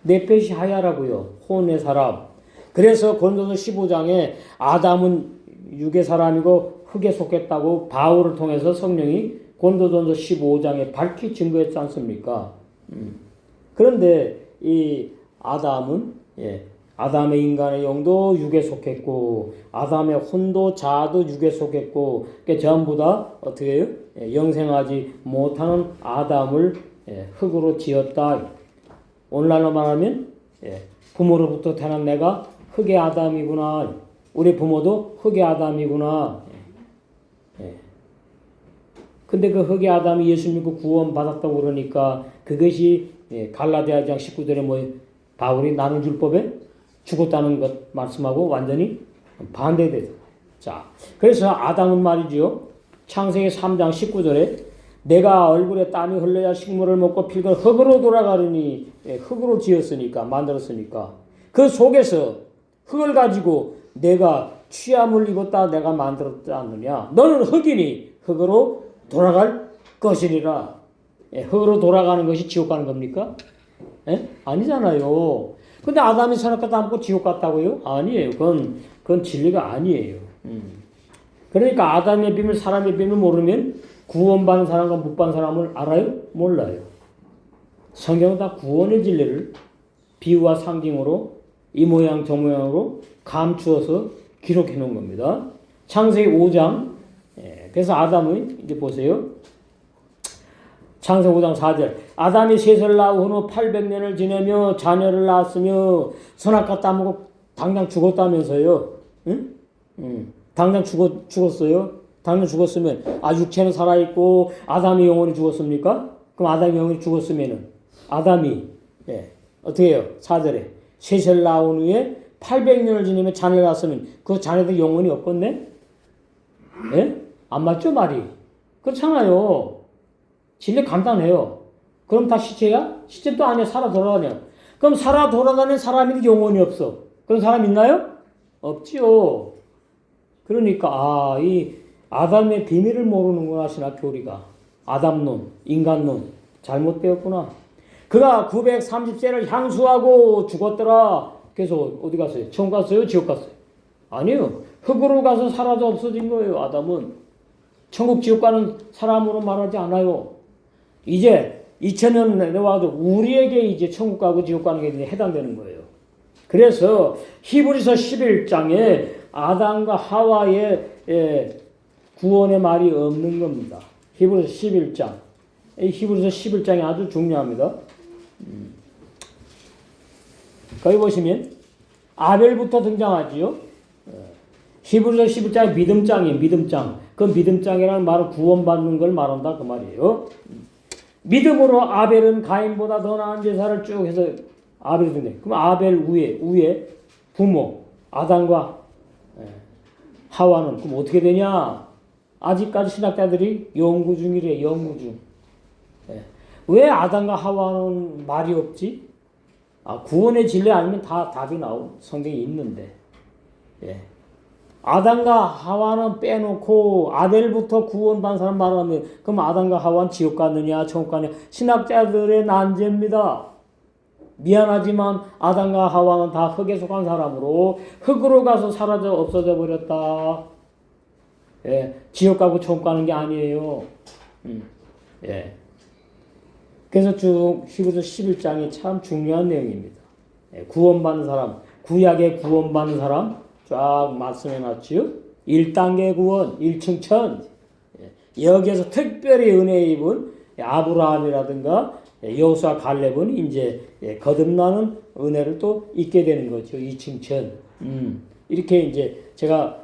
네페시 하야라고요. 혼의 사람. 그래서 고린도서 15장에 아담은 육의 사람이고 흙에 속했다고 바울을 통해서 성령이 고린도전서 15장에 밝히 증거했지 않습니까? 그런데 이 아담은 아담의 인간의 영도 육에 속했고 아담의 혼도 자아도 육에 속했고 전부 다 어떻게 해요? 영생하지 못하는 아담을 흙으로 지었다. 오늘날로 말하면 부모로부터 태어난 내가 흙의 아담이구나. 우리 부모도 흙의 아담이구나. 근데 그 흙의 아담이 예수 믿고 구원 받았다고 그러니까 그것이 갈라디아장 19절에 바울이 나는 율법에 죽었다는 것 말씀하고 완전히 반대되죠. 자, 그래서 아담은 말이죠. 창세기 3장 19절에 내가 얼굴에 땀이 흘러야 식물을 먹고 필건 흙으로 돌아가려니 흙으로 지었으니까 만들었으니까 그 속에서 흙을 가지고 내가 취함을 입었다 내가 만들었지 않느냐. 너는 흙이니 흙으로 돌아갈 것이니라. 흙으로 돌아가는 것이 지옥 가는 겁니까? 아니잖아요. 근데 아담이 선악과 닮고 지옥 갔다고요? 아니에요. 그건 진리가 아니에요. 그러니까 아담의 비밀, 사람의 비밀 모르면 구원받는 사람과 못 받는 사람을 알아요? 몰라요. 성경은 다 구원의 진리를 비유와 상징으로 이 모양 저 모양으로 감추어서 기록해 놓은 겁니다. 창세기 5장. 그래서 아담의 이제 보세요. 창세기 5장 4절. 아담이 셋을 낳은 후 800년을 지내며 자녀를 낳았으며 선악과 따먹고 당장 죽었다면서요. 응? 당장 죽었어요. 당장 죽었으면 육체는 살아있고 아담이 영혼이 죽었습니까? 그럼 아담이 영혼이 죽었으면은 아담이 어떻게 해요? 4절에 셋을 낳은 후에 800년을 지내며 자녀를 낳았으면 그 자녀들 영혼이 없겠네? 예? 안 맞죠 말이? 그렇잖아요. 진리 간단해요. 그럼 다 시체야? 시체도 아니야. 살아 돌아다녀. 그럼 살아 돌아다니는 사람인데 영혼이 없어. 그런 사람 있나요? 없지요. 그러니까 이 아담의 비밀을 모르는구나 신학교리가. 아담론, 인간론 잘못되었구나. 그가 930세를 향수하고 죽었더라. 그래서 어디 갔어요? 천국 갔어요? 지옥 갔어요? 아니요. 흙으로 가서 사라져 없어진 거예요. 아담은. 천국 지옥 가는 사람으로 말하지 않아요. 이제 2000년 와도 우리에게 이제 천국 가고 지옥 가는 게 해당되는 거예요. 그래서 히브리서 11장에 아담과 하와의 구원의 말이 없는 겁니다. 히브리서 11장. 히브리서 11장이 아주 중요합니다. 거기 보시면 아벨부터 등장하지요. 히브리서 11장이 믿음장이에요. 믿음장. 그 믿음장이라는 말은 구원받는 걸 말한다 그 말이에요. 믿음으로 아벨은 가인보다 더 나은 제사를 쭉 해서 아벨이 등장. 그럼 아벨 위에 부모 아담과 하와는 그럼 어떻게 되냐? 아직까지 신학자들이 연구 중이래. 연구 중. 왜 아담과 하와는 말이 없지? 구원의 진리 아니면 다 답이 나온 성경이 있는데. 아담과 하와는 빼놓고 아벨부터 구원받은 사람 말하면 그럼 아담과 하와는 지옥 갔느냐 천국 갔느냐 신학자들의 난제입니다. 미안하지만 아담과 하와는 다 흙에 속한 사람으로 흙으로 가서 사라져 없어져 버렸다. 지옥 가고 천국 가는 게 아니에요. 그래서 쭉 히브리서 11장이 참 중요한 내용입니다. 구원받는 사람, 구약의 구원받는 사람 쫙 말씀해 놨지요. 1단계 구원, 1층천. 여기에서 특별히 은혜 입은 아브라함이라든가 여호수아 갈렙은 이제 거듭나는 은혜를 또 잊게 되는 거죠. 2층천. 이렇게 이제 제가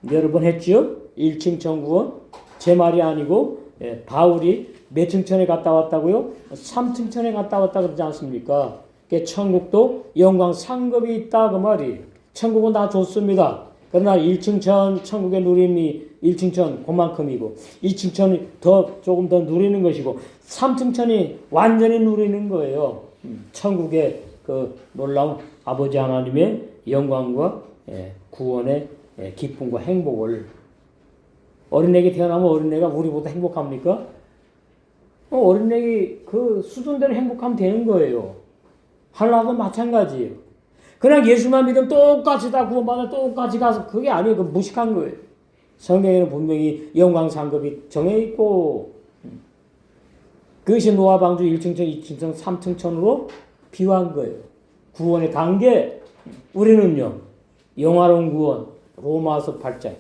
여러 번 했죠. 1층천 구원. 제 말이 아니고 바울이 몇 층천에 갔다 왔다고요? 3층천에 갔다 왔다 그러지 않습니까? 천국도 영광 상급이 있다 그 말이. 천국은 다 좋습니다. 그러나 1층천 천국의 누림이 1층천 그만큼이고 2층천이 조금 더 누리는 것이고 3층천이 완전히 누리는 거예요. 천국의 그 놀라운 아버지 하나님의 영광과 구원의 기쁨과 행복을. 어린애기 태어나면 어린애가 우리보다 행복합니까? 어린애기 그 수준대로 행복하면 되는 거예요. 하나도 마찬가지예요. 그냥 예수만 믿으면 똑같이 다 구원받아 똑같이 가서 그게 아니에요. 그 무식한 거예요. 성경에는 분명히 영광 상급이 정해 있고 그것이 노아 방주 1층천, 2층천, 3층천으로 비유한 거예요. 구원의 단계. 우리는요. 영화로운 구원. 로마서 8장.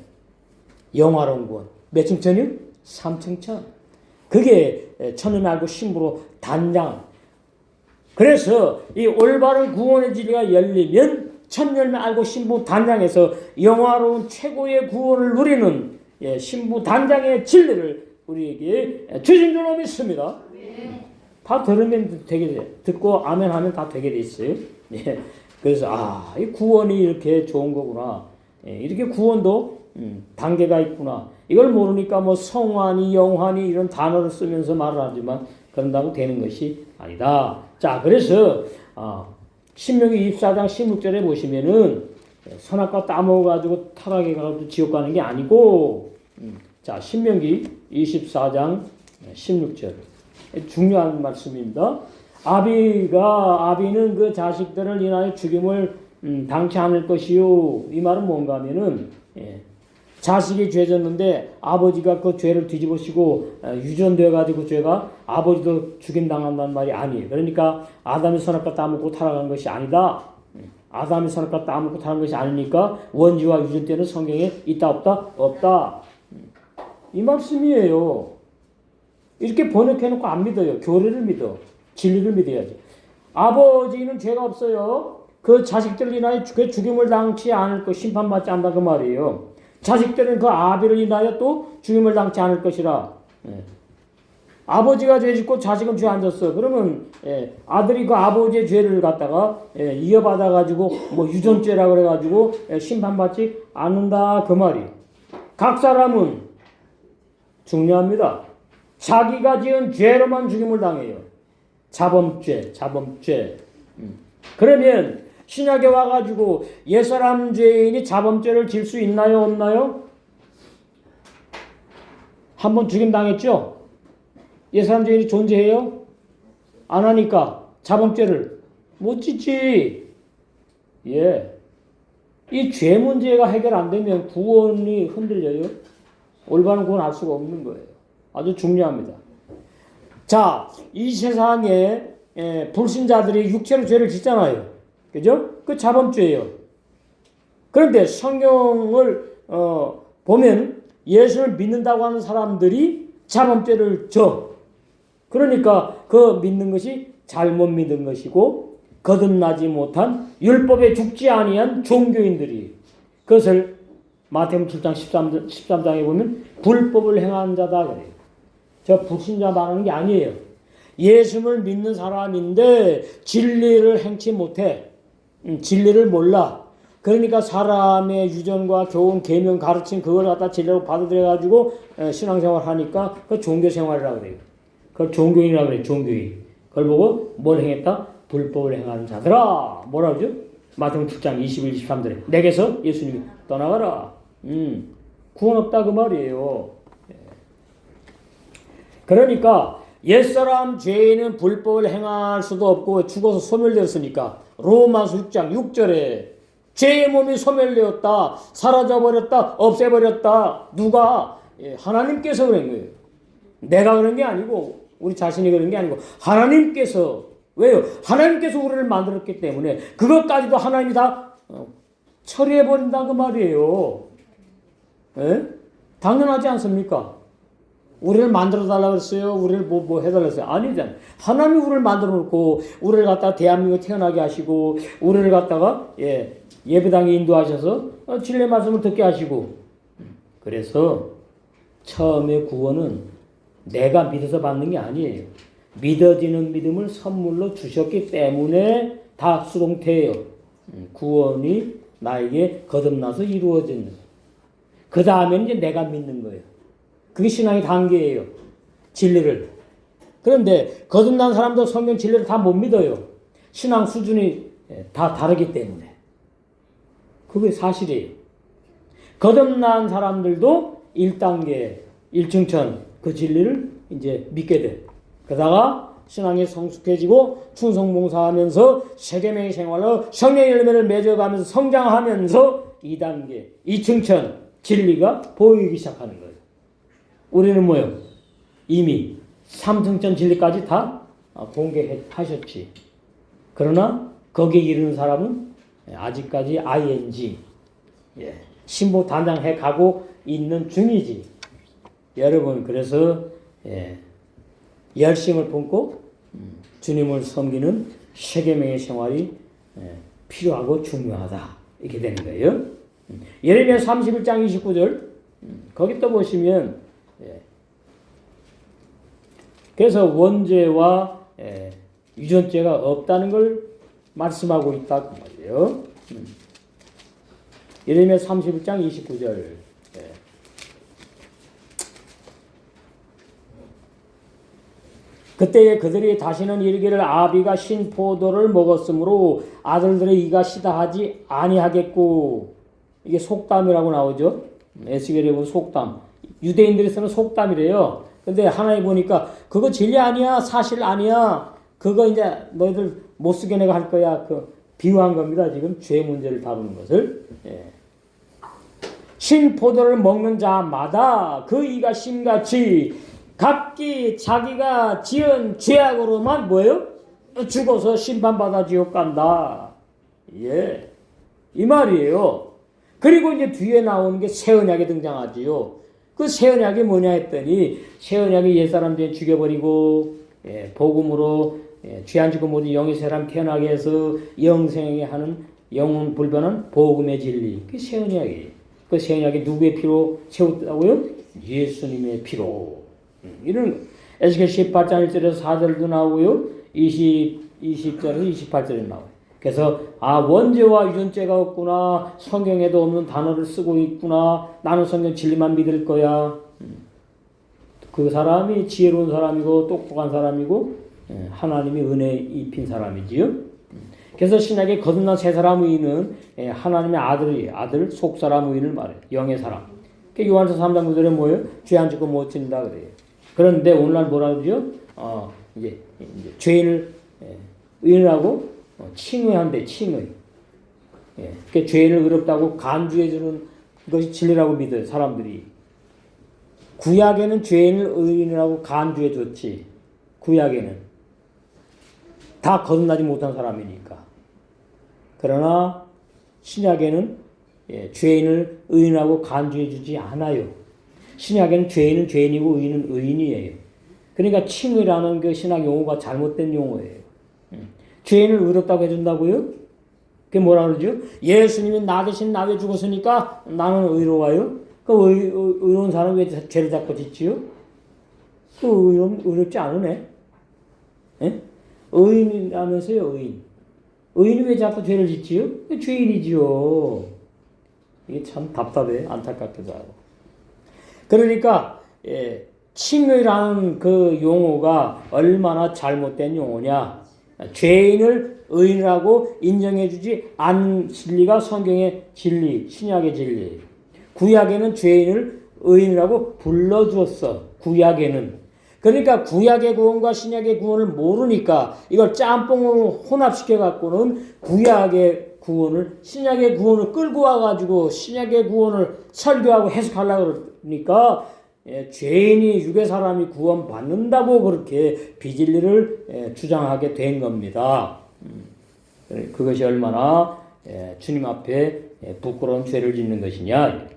영화로운 구원. 몇 층천이요? 3층천. 그게 천년을 알고 신부로 단장. 그래서 이 올바른 구원의 진리가 열리면 천열매 알고 신부 단장에서 영화로운 최고의 구원을 누리는 신부 단장의 진리를 우리에게 주신 줄로 믿습니다. 다 들으면 되게 돼. 듣고 아멘 하면 다 되게 돼 있어요. 그래서 이 구원이 이렇게 좋은 거구나. 이렇게 구원도 단계가 있구나. 이걸 모르니까 뭐 성환이 영환이 이런 단어를 쓰면서 말을 하지만 그런다고 되는 것이 아니다. 자, 그래서 신명기 24장 16절에 보시면은 선악과 따먹어가지고 타락해가지고 지옥 가는 게 아니고 자, 신명기 24장 16절 중요한 말씀입니다. 아비는 그 자식들을 인하여 죽임을 당치 않을 것이요. 이 말은 뭔가 하면은 자식이 죄졌는데 아버지가 그 죄를 뒤집으시고 유전되어가지고 죄가 아버지도 죽임당한다는 말이 아니에요. 그러니까 아담이 선악과 따먹고 타락한 것이 아니다. 아담이 선악과 따먹고 타락한 것이 아니니까 원죄와 유전되는 성경에 있다 없다? 없다. 이 말씀이에요. 이렇게 번역해놓고 안 믿어요. 교리를 믿어. 진리를 믿어야지. 아버지는 죄가 없어요. 그 자식들 인하여 죽임을 당치 않을 것, 심판받지 않는다 그 말이에요. 자식들은 그 아비를 인하여 또 죽임을 당치 않을 것이라. 예. 아버지가 죄 짓고 자식은 죄 안 졌어. 그러면 아들이 그 아버지의 죄를 갖다가 이어받아 가지고 뭐 유전죄라 그래 가지고 심판받지 않는다 그 말이. 각 사람은 중요합니다. 자기가 지은 죄로만 죽임을 당해요. 자범죄. 그러면 신약에 와가지고 옛사람 죄인이 자범죄를 질 수 있나요, 없나요? 한번 죽임 당했죠? 옛사람 죄인이 존재해요? 안 하니까 자범죄를 못 짓지. 예. 이 죄 문제가 해결 안 되면 구원이 흔들려요. 올바른 구원 알 수가 없는 거예요. 아주 중요합니다. 자, 이 세상에 불신자들이 육체로 죄를 짓잖아요. 그죠? 그 자범죄예요. 그런데 성경을 보면 예수를 믿는다고 하는 사람들이 자범죄를 져. 그러니까 그 믿는 것이 잘못 믿은 것이고 거듭나지 못한 율법에 죽지 아니한 종교인들이 그것을 마태복음 7장 13장에 보면 불법을 행하는 자다 그래요. 저 불신자 말하는 게 아니에요. 예수를 믿는 사람인데 진리를 행치 못해. 진리를 몰라. 그러니까 사람의 유전과 교훈, 계명, 가르침 그걸 갖다 진리로 받아들여가지고 신앙생활 하니까 그 종교생활이라고 그래요. 그걸 종교인이라고 그래요. 종교인. 그걸 보고 뭘 행했다? 불법을 행하는 자들아. 뭐라 그러죠? 마태복음 7장 21, 23절에 내게서 예수님이 떠나가라. 구원 없다 그 말이에요. 그러니까 옛사람 죄인은 불법을 행할 수도 없고 죽어서 소멸되었으니까 로마서 6장 6절에 죄의 몸이 소멸되었다. 사라져버렸다. 없애버렸다. 누가? 하나님께서 그런 거예요. 내가 그런 게 아니고 우리 자신이 그런 게 아니고 하나님께서. 왜요? 하나님께서 우리를 만들었기 때문에 그것까지도 하나님이 다 처리해버린다 그 말이에요. 에? 당연하지 않습니까? 우리를 만들어달라고 했어요. 우리를 뭐 해달라고 했어요. 아니잖아요. 하나님이 우리를 만들어 놓고 우리를 갖다가 대한민국에 태어나게 하시고 우리를 갖다가 예배당에 인도하셔서 진리의 말씀을 듣게 하시고 그래서 처음에 구원은 내가 믿어서 받는 게 아니에요. 믿어지는 믿음을 선물로 주셨기 때문에 다 수동태예요. 구원이 나에게 거듭나서 이루어지는 거예요. 그 다음에는 이제 내가 믿는 거예요. 그게 신앙의 단계예요. 진리를. 그런데 거듭난 사람도 성경 진리를 다 못 믿어요. 신앙 수준이 다 다르기 때문에. 그게 사실이에요. 거듭난 사람들도 1단계, 1층천 그 진리를 이제 믿게 돼. 그러다가 신앙이 성숙해지고 충성봉사하면서 세계명의 생활로 성령의 열매를 맺어가면서 성장하면서 2단계, 2층천 진리가 보이기 시작하는 거예요. 우리는 뭐요? 이미 3층천 진리까지 다 공개하셨지. 그러나 거기에 이르는 사람은 아직까지 ing, 신보 단장해 가고 있는 중이지. 여러분 그래서 열심을 품고 주님을 섬기는 세계명의 생활이 필요하고 중요하다. 이렇게 되는 거예요. 예레미야 31장 29절 거기 또 보시면 그래서 원죄와 유전죄가 없다는 걸 말씀하고 있다 그 말이에요. 예레미야 31장 29절 그때에 그들이 다시는 이르기를 아비가 신 포도를 먹었으므로 아들들의 이가 시다하지 아니하겠고 이게 속담이라고 나오죠. 에스겔에 보면 속담. 유대인들이 쓰는 속담이래요. 근데 하나님 보니까 그거 진리 아니야. 사실 아니야. 그거 이제 너희들 못 쓰게 내가 할 거야. 그 비유한 겁니다. 지금 죄 문제를 다루는 것을. 신 포도를 먹는 자마다 그 이가 신같이 각기 자기가 지은 죄악으로만 뭐예요? 죽어서 심판받아 지옥 간다. 이 말이에요. 그리고 이제 뒤에 나오는 게 새 언약에 등장하지요. 그 그 새 언약이 뭐냐 했더니 새 언약이 옛사람들 죽여버리고 복음으로 죄 안 지고 모든 영의 사람 태어나게 해서 영생하게 하는 영혼 불변한 복음의 진리. 그게 새 언약이에요. 그 새 언약이 누구의 피로 세웠다고요? 예수님의 피로. 이런 에스겔 18장 1절에서 4절도 나오고요. 20절에서 28절에 나와요. 그래서 원죄와 유전죄가 없구나. 성경에도 없는 단어를 쓰고 있구나. 나는 성경 진리만 믿을 거야. 그 사람이 지혜로운 사람이고 똑똑한 사람이고 하나님이 은혜 입힌 사람이지요. 그래서 신약에 거듭난 새 사람 의인은 하나님의 아들이에요. 아들 속사람 의인을 말해요. 영의 사람. 요한서 3장 9절에 뭐예요? 죄 안 짓고 못 진다 그래요. 그런데 오늘날 뭐라 그러죠? 이제 죄인을 의인하고 칭의한대, 칭의. 그 죄인을 의롭다고 간주해주는 것이 진리라고 믿어요, 사람들이. 구약에는 죄인을 의인이라고 간주해줬지. 구약에는. 다 거듭나지 못한 사람이니까. 그러나 신약에는 죄인을 의인하고 간주해주지 않아요. 신약에는 죄인은 죄인이고 의인은 의인이에요. 그러니까 칭의라는 그 신학 용어가 잘못된 용어예요. 죄인을 의롭다고 해준다고요? 그게 뭐라 그러죠? 예수님이 나 대신 나 왜 죽었으니까 나는 의로워요? 그 의로운 사람은 왜 죄를 자꾸 짓지요? 그 의롭지 않으네? 예? 의인이라면서요, 의인. 의인이 왜 자꾸 죄를 짓지요? 죄인이지요. 이게 참 답답해, 안타깝기도 하고. 그러니까, 칭의라는 그 용어가 얼마나 잘못된 용어냐? 죄인을 의인이라고 인정해주지 않은 진리가 성경의 진리, 신약의 진리. 구약에는 죄인을 의인이라고 불러주었어. 구약에는. 그러니까 구약의 구원과 신약의 구원을 모르니까 이걸 짬뽕으로 혼합시켜갖고는 구약의 구원을 신약의 구원을 끌고 와가지고 신약의 구원을 설교하고 해석하려고 그러니까 죄인이 유괴 사람이 구원받는다고 그렇게 비진리를 주장하게 된 겁니다. 그것이 얼마나 주님 앞에 부끄러운 죄를 짓는 것이냐.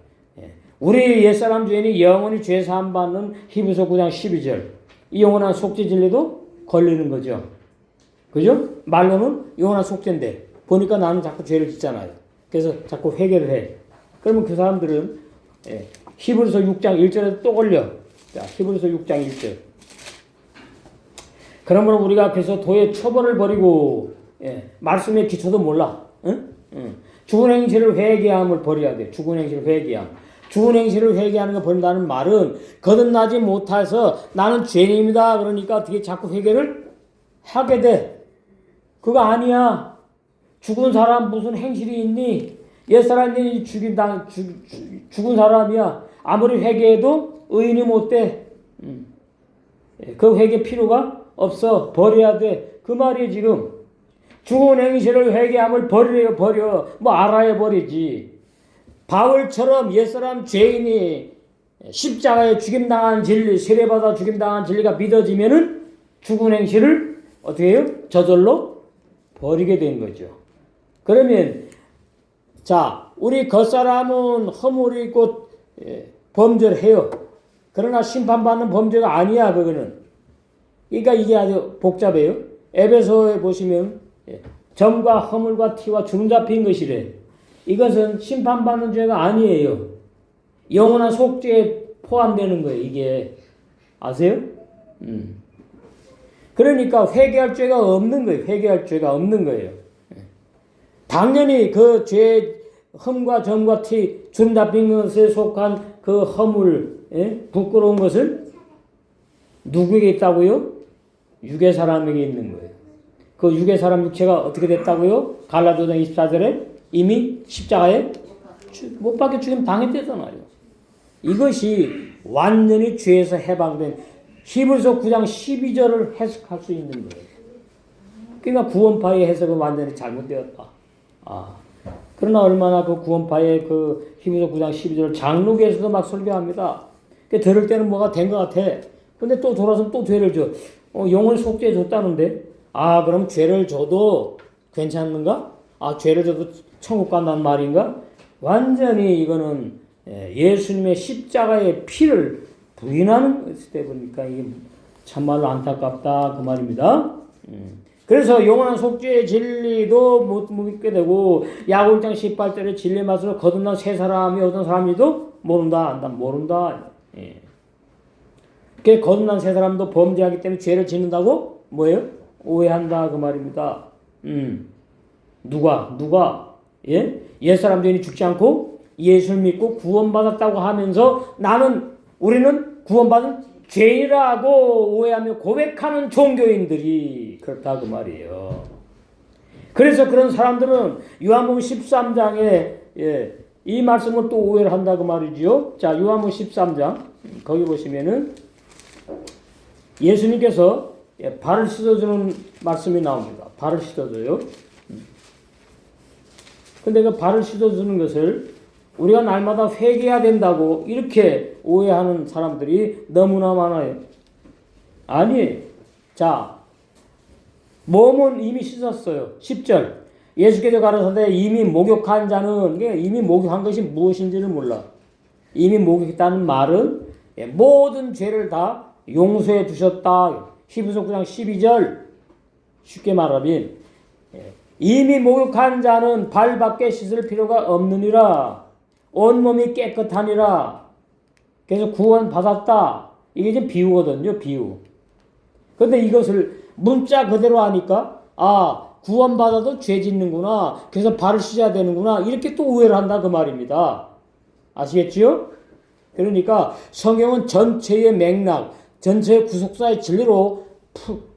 우리 옛사람 죄인이 영원히 죄 사함 받는 히브리서 9장 12절. 이 영원한 속죄 진리도 걸리는 거죠. 그죠? 말로는 영원한 속죄인데 보니까 나는 자꾸 죄를 짓잖아요. 그래서 자꾸 회개를 해. 그러면 그 사람들은 히브리서 6장 1절에 또 걸려. 자, 히브리서 6장 1절. 그러므로 우리가 그래서 도의 처벌을 버리고 말씀의 기초도 몰라. 응? 죽은 행실을 회개함을 버려야 돼. 죽은 행실을 회개함. 죽은 행실을 회개하는 거 버린다는 말은 거듭나지 못해서 나는 죄인입니다. 그러니까 어떻게 자꾸 회개를 하게 돼. 그거 아니야. 죽은 사람 무슨 행실이 있니? 옛사람이 죽은 사람이야. 아무리 회개해도 의인이 못 돼. 그 회개 필요가 없어. 버려야 돼. 그 말이 지금. 죽은 행실을 회개함을 버려. 뭐 알아야 버리지. 바울처럼 옛사람 죄인이 십자가에 죽임당한 진리, 세례받아 죽임당한 진리가 믿어지면은 죽은 행실을 어떻게 해요? 저절로 버리게 된 거죠. 그러면 자, 우리 겉사람은 허물이 있고 범죄를 해요. 그러나 심판받는 범죄가 아니야, 그거는. 그러니까 이게 아주 복잡해요. 에베소에 보시면 점과 허물과 티와 주름 잡힌 것이래. 이것은 심판받는 죄가 아니에요. 영원한 속죄에 포함되는 거예요, 이게. 아세요? 그러니까 회개할 죄가 없는 거예요. 회개할 죄가 없는 거예요. 당연히 그 죄, 흠과 점과 티, 주름 잡힌 것에 속한 그 허물, 부끄러운 것은 누구에게 있다고요? 유괴 사람에게 있는 거예요. 그 유괴 사람 육체가 어떻게 됐다고요? 갈라디아 24절에 이미 십자가에 못 박혀 죽임 당했대잖아요. 이것이 완전히 죄에서 해방된 히브리서 9장 12절을 해석할 수 있는 거예요. 그러니까 구원파의 해석은 완전히 잘못되었다. 그러나 얼마나 그 구원파의 그 히브리서 9장 12절을 장로교에서도 막 설교합니다. 들을 때는 뭐가 된 것 같아. 근데 또 돌아서 또 죄를 줘. 영혼 속죄해 줬다는데. 그럼 죄를 줘도 괜찮는가? 죄를 줘도 천국 간다는 말인가? 완전히 이거는 예수님의 십자가의 피를 부인하는 것에 보니까 이게 참말로 안타깝다 그 말입니다. 그래서 영원한 속죄의 진리도 못 믿게 되고 야고보 1장 18절에 진리의 맛으로 거듭난 세 사람이 어떤 사람이도 모른다. 예. 그 거듭난 세 사람도 범죄하기 때문에 죄를 짓는다고 뭐예요? 오해한다 그 말입니다. 누가 옛사람 죄인이 죽지 않고 예수를 믿고 구원받았다고 하면서 우리는 구원받은 죄인이라고 오해하며 고백하는 종교인들이 그렇다 그 말이에요. 그래서 그런 사람들은 요한복음 13장에 이 말씀을 또 오해를 한다 그 말이지요. 자, 요한복음 13장 거기 보시면은 예수님께서 발을 씻어주는 말씀이 나옵니다. 발을 씻어줘요. 근데 그 발을 씻어주는 것을 우리가 날마다 회개해야 된다고 이렇게 오해하는 사람들이 너무나 많아요. 아니, 자, 몸은 이미 씻었어요. 10절. 예수께서 가라사대 이미 목욕한 자는, 이미 목욕한 것이 무엇인지를 몰라. 이미 목욕했다는 말은 모든 죄를 다 용서해 주셨다. 히브리서 9장 12절. 쉽게 말하면 이미 목욕한 자는 발밖에 씻을 필요가 없느니라. 온몸이 깨끗하니라. 그래서 구원받았다. 이게 지금 비유거든요. 비유. 그런데 이것을 문자 그대로 하니까 구원받아도 죄 짓는구나. 그래서 발을 씻어야 되는구나. 이렇게 또 오해를 한다 그 말입니다. 아시겠지요? 그러니까 성경은 전체의 맥락, 전체의 구속사의 진리로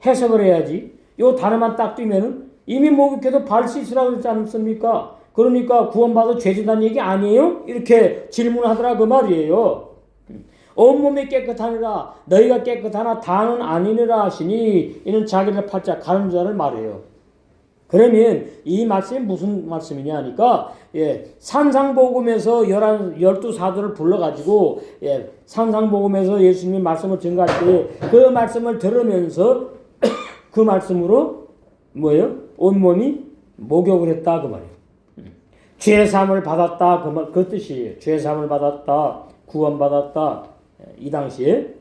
해석을 해야지. 요 단어만 딱 띄면은 이미 목욕해도 발 씻으라고 그러지 않습니까? 그러니까 구원받아 죄 짓다는 얘기 아니에요? 이렇게 질문하더라 그 말이에요. 온몸이 깨끗하니라 너희가 깨끗하나 다는 아니니라 하시니 이는 자기를 팔자 가는 자를 말해요. 그러면 이 말씀이 무슨 말씀이냐 하니까 산상복음에서 12사도를 불러가지고 산상복음에서 예수님이 말씀을 증거할 때 그 말씀을 들으면서 그 말씀으로 뭐예요? 온몸이 목욕을 했다 그 말이에요. 죄사함을 받았다 그 뜻이에요. 죄사함을 받았다, 구원받았다 이 당시에.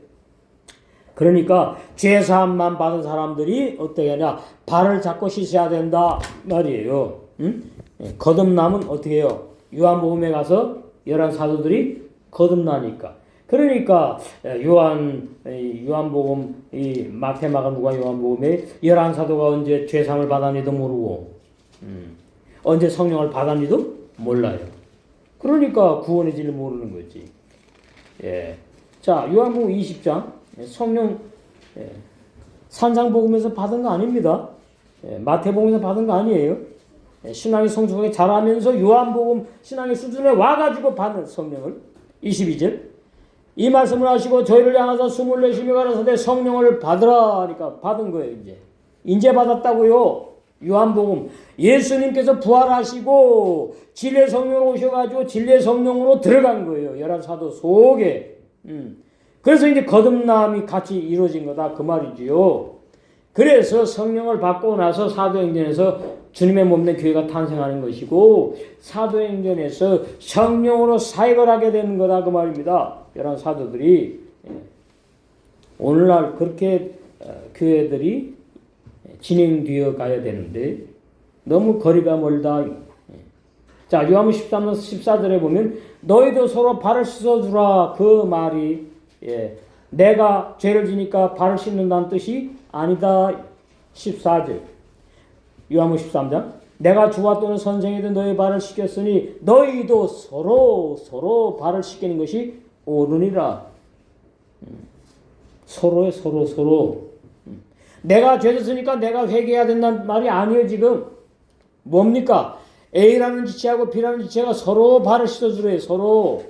그러니까 죄사함만 받은 사람들이 어떻게 하냐? 발을 잡고 씻어야 된다 말이에요. 거듭남은 어떻게 해요? 요한복음에 가서 11사도들이 거듭나니까. 그러니까 요한복음 이 마태, 마가, 누가 요한복음에 11사도가 언제 죄사함을 받았는지도 모르고 언제 성령을 받았는지도 몰라요. 그러니까 구원의 진리를 모르는 거지. 자, 요한복음 20장 성령 산상복음에서 받은 거 아닙니다. 마태복음에서 받은 거 아니에요. 신앙이 성숙하게 자라면서 요한복음 신앙의 수준에 와가지고 받는 성령을 22절 이 말씀을 하시고 저희를 향하사 숨을 내쉬며 가라사대 성령을 받으라 하니까 받은 거예요. 이제 받았다고요. 요한복음 예수님께서 부활하시고 진리의 성령으로 오셔가지고 진리의 성령으로 들어간 거예요. 11사도 속에. 그래서 이제 거듭남이 같이 이루어진 거다 그 말이지요. 그래서 성령을 받고 나서 사도행전에서 주님의 몸된 교회가 탄생하는 것이고 사도행전에서 성령으로 사역을 하게 되는 거다 그 말입니다. 11사도들이 오늘날 그렇게 교회들이 진행되어 가야 되는데 너무 거리가 멀다. 자, 요한복음 13장 14절에 보면 너희도 서로 발을 씻어주라 그 말이 내가 죄를 지니까 발을 씻는다는 뜻이 아니다. 14절 요한복음 13장 내가 주와 또는 선생이든 너희 발을 씻겼으니 너희도 서로 발을 씻기는 것이 옳으니라. 서로 내가 죄 졌으니까 내가 회개해야 된다는 말이 아니에요. 지금 뭡니까? A라는 지체하고 B라는 지체가 서로 발을 씻어주래요. 서로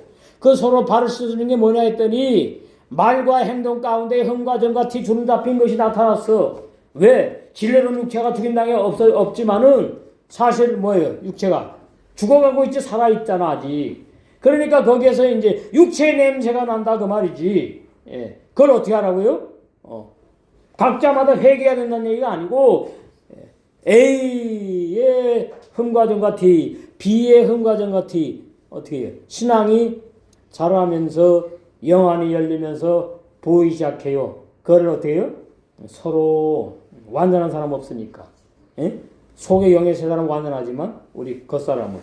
발을 씻어주는 게 뭐냐 했더니 말과 행동 가운데 흠과 점과 티 주름 잡힌 것이 나타났어. 왜? 진리로는 육체가 죽인 당에 없지만은 사실 뭐예요? 육체가 죽어가고 있지 살아있잖아 아직. 그러니까 거기에서 이제 육체의 냄새가 난다 그 말이지. 그걸 어떻게 하라고요? 각자마다 회개해야 된다는 얘기가 아니고 A의 흠과 점과 티, B의 흠과 점과 티 어떻게 해요? 신앙이 자라면서 영안이 열리면서 보이기 시작해요. 그걸 어떻게 해요? 서로 완전한 사람 없으니까. 예? 속에 영의 세 사람 완전하지만 우리 겉사람은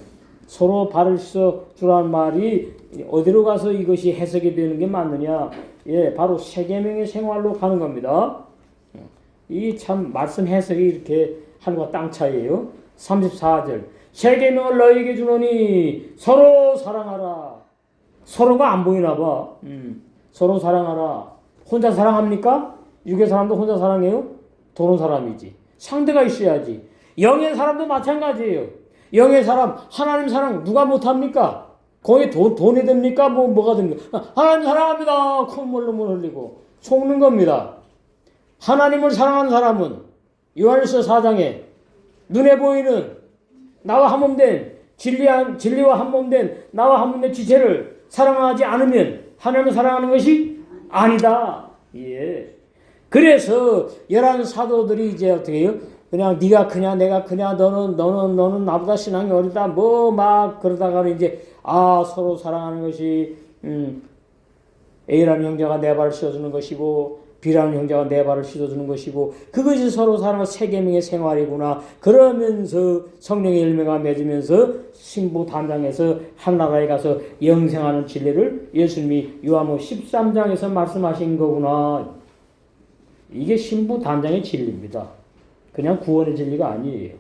서로 발을 씻어 주라는 말이 어디로 가서 이것이 해석이 되는 게 맞느냐? 예, 바로 세계명의 생활로 가는 겁니다. 이 참 말씀 해석이 이렇게 하늘과 땅 차이예요. 34절 세계명을 너희에게 주노니 서로 사랑하라. 서로가 안 보이나 봐. 서로 사랑하라. 혼자 사랑합니까? 육의 사람도 혼자 사랑해요? 도는 사람이지. 상대가 있어야지. 영의 사람도 마찬가지예요. 영의 사람, 하나님 사랑 누가 못합니까? 거기 돈이 됩니까? 뭐가 됩니까? 하나님 사랑합니다. 콧물 흘리고 속는 겁니다. 하나님을 사랑하는 사람은 요한일서 4장에 눈에 보이는 나와 한 몸 된 진리와 한 몸 된 나와 한 몸 된 지체를 사랑하지 않으면 하나님을 사랑하는 것이 아니다. 예. 그래서 11 사도들이 이제 어떻게 해요? 그냥 네가 크냐 내가 크냐 너는 나보다 신앙이 어리다 뭐 막 그러다가는 이제 서로 사랑하는 것이 A라는 형제가 내 발을 씻어주는 것이고 B라는 형제가 내 발을 씻어주는 것이고 그것이 서로 사랑하는 세계명의 생활이구나. 그러면서 성령의 열매가 맺으면서 신부 단장에서 한나라에 가서 영생하는 진리를 예수님이 요한복음 13장에서 말씀하신 거구나. 이게 신부 단장의 진리입니다. 그냥 구원의 진리가 아니에요.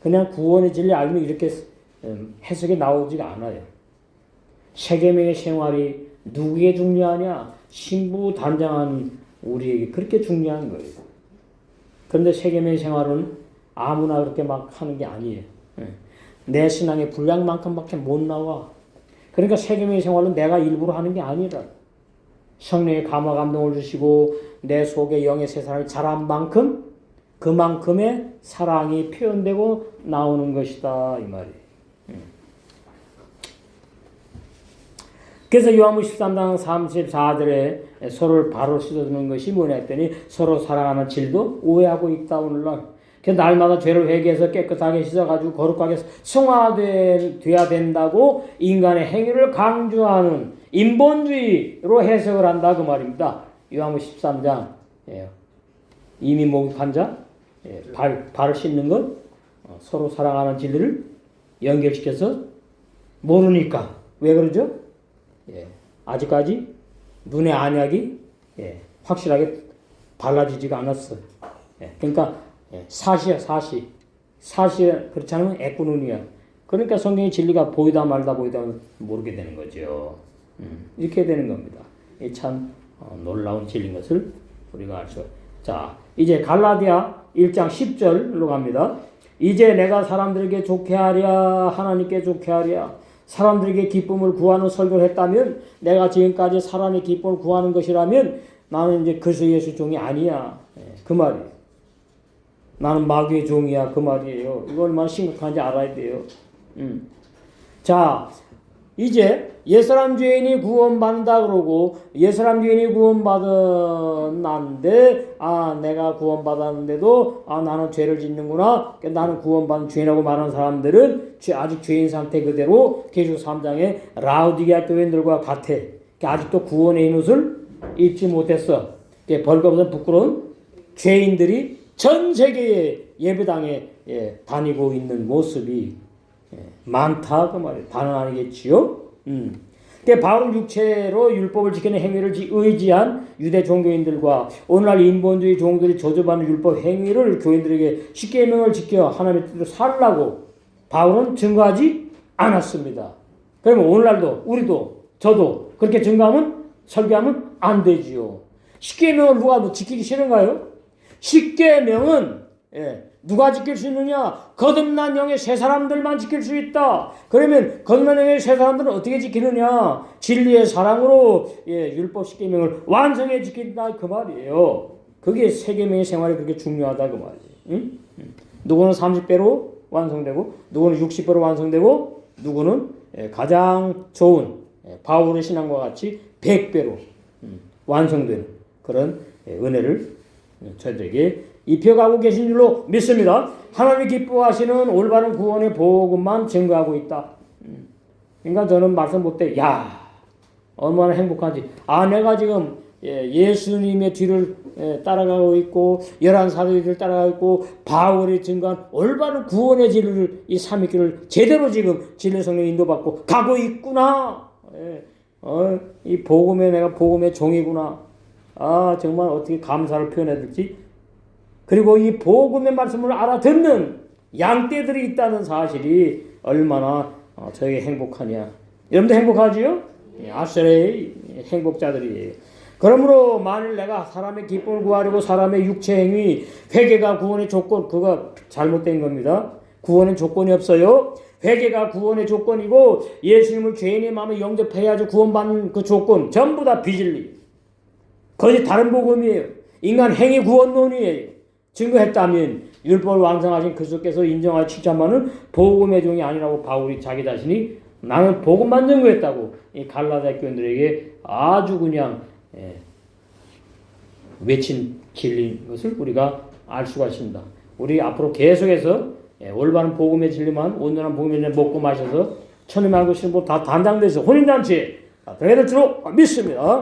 그냥 구원의 진리 알면 이렇게 해석이 나오지가 않아요. 세계명의 생활이 누구에게 중요하냐? 신부 단장한 우리에게 그렇게 중요한 거예요. 그런데 세계명의 생활은 아무나 그렇게 막 하는 게 아니에요. 내 신앙의 분량만큼밖에 못 나와. 그러니까 세계명의 생활은 내가 일부러 하는 게 아니라 성령의 감화 감동을 주시고 내 속에 영의 세 사람이 자란 만큼 그만큼의 사랑이 표현되고 나오는 것이다 이 말이에요. 그래서 요한복음 13장 34절에 서로를 바로 씻어주는 것이 뭐냐 했더니 서로 사랑하는 질도 오해하고 있다 오늘날. 그래서 날마다 죄를 회개해서 깨끗하게 씻어가지고 거룩하게 성화돼야 된다고 인간의 행위를 강조하는 인본주의로 해석을 한다 그 말입니다. 요한복음 13장 이미 목욕한 자 발을 씻는 것 서로 사랑하는 진리를 연결시켜서 모르니까 왜 그러죠? 아직까지 눈의 안약이 확실하게 발라지지가 않았어. 그러니까 사시야 사시 그렇지 않으면 애꾸눈이야. 그러니까 성경의 진리가 보이다 말다 모르게 되는 거죠. 이렇게 되는 겁니다. 이 참 놀라운 진리인 것을 우리가 알 수. 자, 이제 갈라디아 1장 10절로 갑니다. 이제 내가 사람들에게 좋게 하랴 하나님께 좋게 하랴 사람들에게 기쁨을 구하는 설교를 했다면 내가 지금까지 사람의 기쁨을 구하는 것이라면 나는 이제 그리스도 예수 종이 아니야. 그 말이에요. 나는 마귀의 종이야. 그 말이에요. 이거 얼마나 심각한지 알아야 돼요. 자, 이제 옛사람 죄인이 구원받는다 그러고 옛사람 죄인이 구원받았는데 내가 구원받았는데도 나는 죄를 짓는구나. 나는 구원받은 죄인이라고 말하는 사람들은 아직 죄인 상태 그대로 계시록 3장에 라우디게아 교인들과 같아. 아직도 구원의 인옷을 입지 못했어. 벌거벗은 부끄러운 죄인들이 전 세계의 예배당에 다니고 있는 모습이 많다 그 말이에요. 다는 아니겠지요. 바울은 육체로 율법을 지키는 행위를 의지한 유대 종교인들과 오늘날 인본주의 종들이 저주받는 율법 행위를 교인들에게 십계명을 지켜 하나님의 뜻대로 살라고 바울은 증거하지 않았습니다. 그러면 오늘날도 우리도 저도 그렇게 증거하면 설교하면 안 되지요. 십계명을 누가 지키기 싫은가요? 십계명은 누가 지킬 수 있느냐? 거듭난 영의 세 사람들만 지킬 수 있다. 그러면 거듭난 영의 세 사람들은 어떻게 지키느냐? 진리의 사랑으로 율법 십계명을 완성해 지킨다 그 말이에요. 그게 세계명의 생활이 그렇게 중요하다 그 말이에요. 누구는 30배로 완성되고 누구는 60배로 완성되고 누구는 가장 좋은 바울의 신앙과 같이 100배로 완성되는 그런 은혜를 저희들에게 입혀가고 계신 줄로 믿습니다. 하나님이 기뻐하시는 올바른 구원의 복음만 증거하고 있다. 그러니까 저는 말씀 볼 때 얼마나 행복하지. 아, 내가 지금 예수님의 뒤를 따라가고 있고 11사도의 뒤를 따라가고 있고 바울이 증거한 올바른 구원의 진리를 이 삼위길을 제대로 지금 진리 성령 인도받고 가고 있구나. 이 복음에 내가 복음의 종이구나. 아, 정말 어떻게 감사를 표현해야 될지. 그리고 이 복음의 말씀을 알아듣는 양떼들이 있다는 사실이 얼마나 저에게 행복하냐. 여러분도 행복하지요? 아세레의 행복자들이에요. 그러므로 만일 내가 사람의 기쁨을 구하려고 사람의 육체 행위, 회개가 구원의 조건, 그거 잘못된 겁니다. 구원의 조건이 없어요. 회개가 구원의 조건이고 예수님을 죄인의 마음에 영접해야지 구원받는 그 조건 전부 다 비진리. 그것이 다른 복음이에요. 인간 행위 구원론이에요. 증거했다면 율법을 완성하신 그리스도께서 인정하여 칭찬받는 복음의 종이 아니라고 바울이 자기 자신이 나는 복음만 증거했다고 이 갈라디아 교인들에게 아주 그냥 외친 진리인 것을 우리가 알 수가 있습니다. 우리 앞으로 계속해서 올바른 복음의 진리만 온전한 복음의 진리 먹고 마셔서 천에 말고 신부 다 단장돼서 혼인잔치에 들어가야 될 줄로 믿습니다.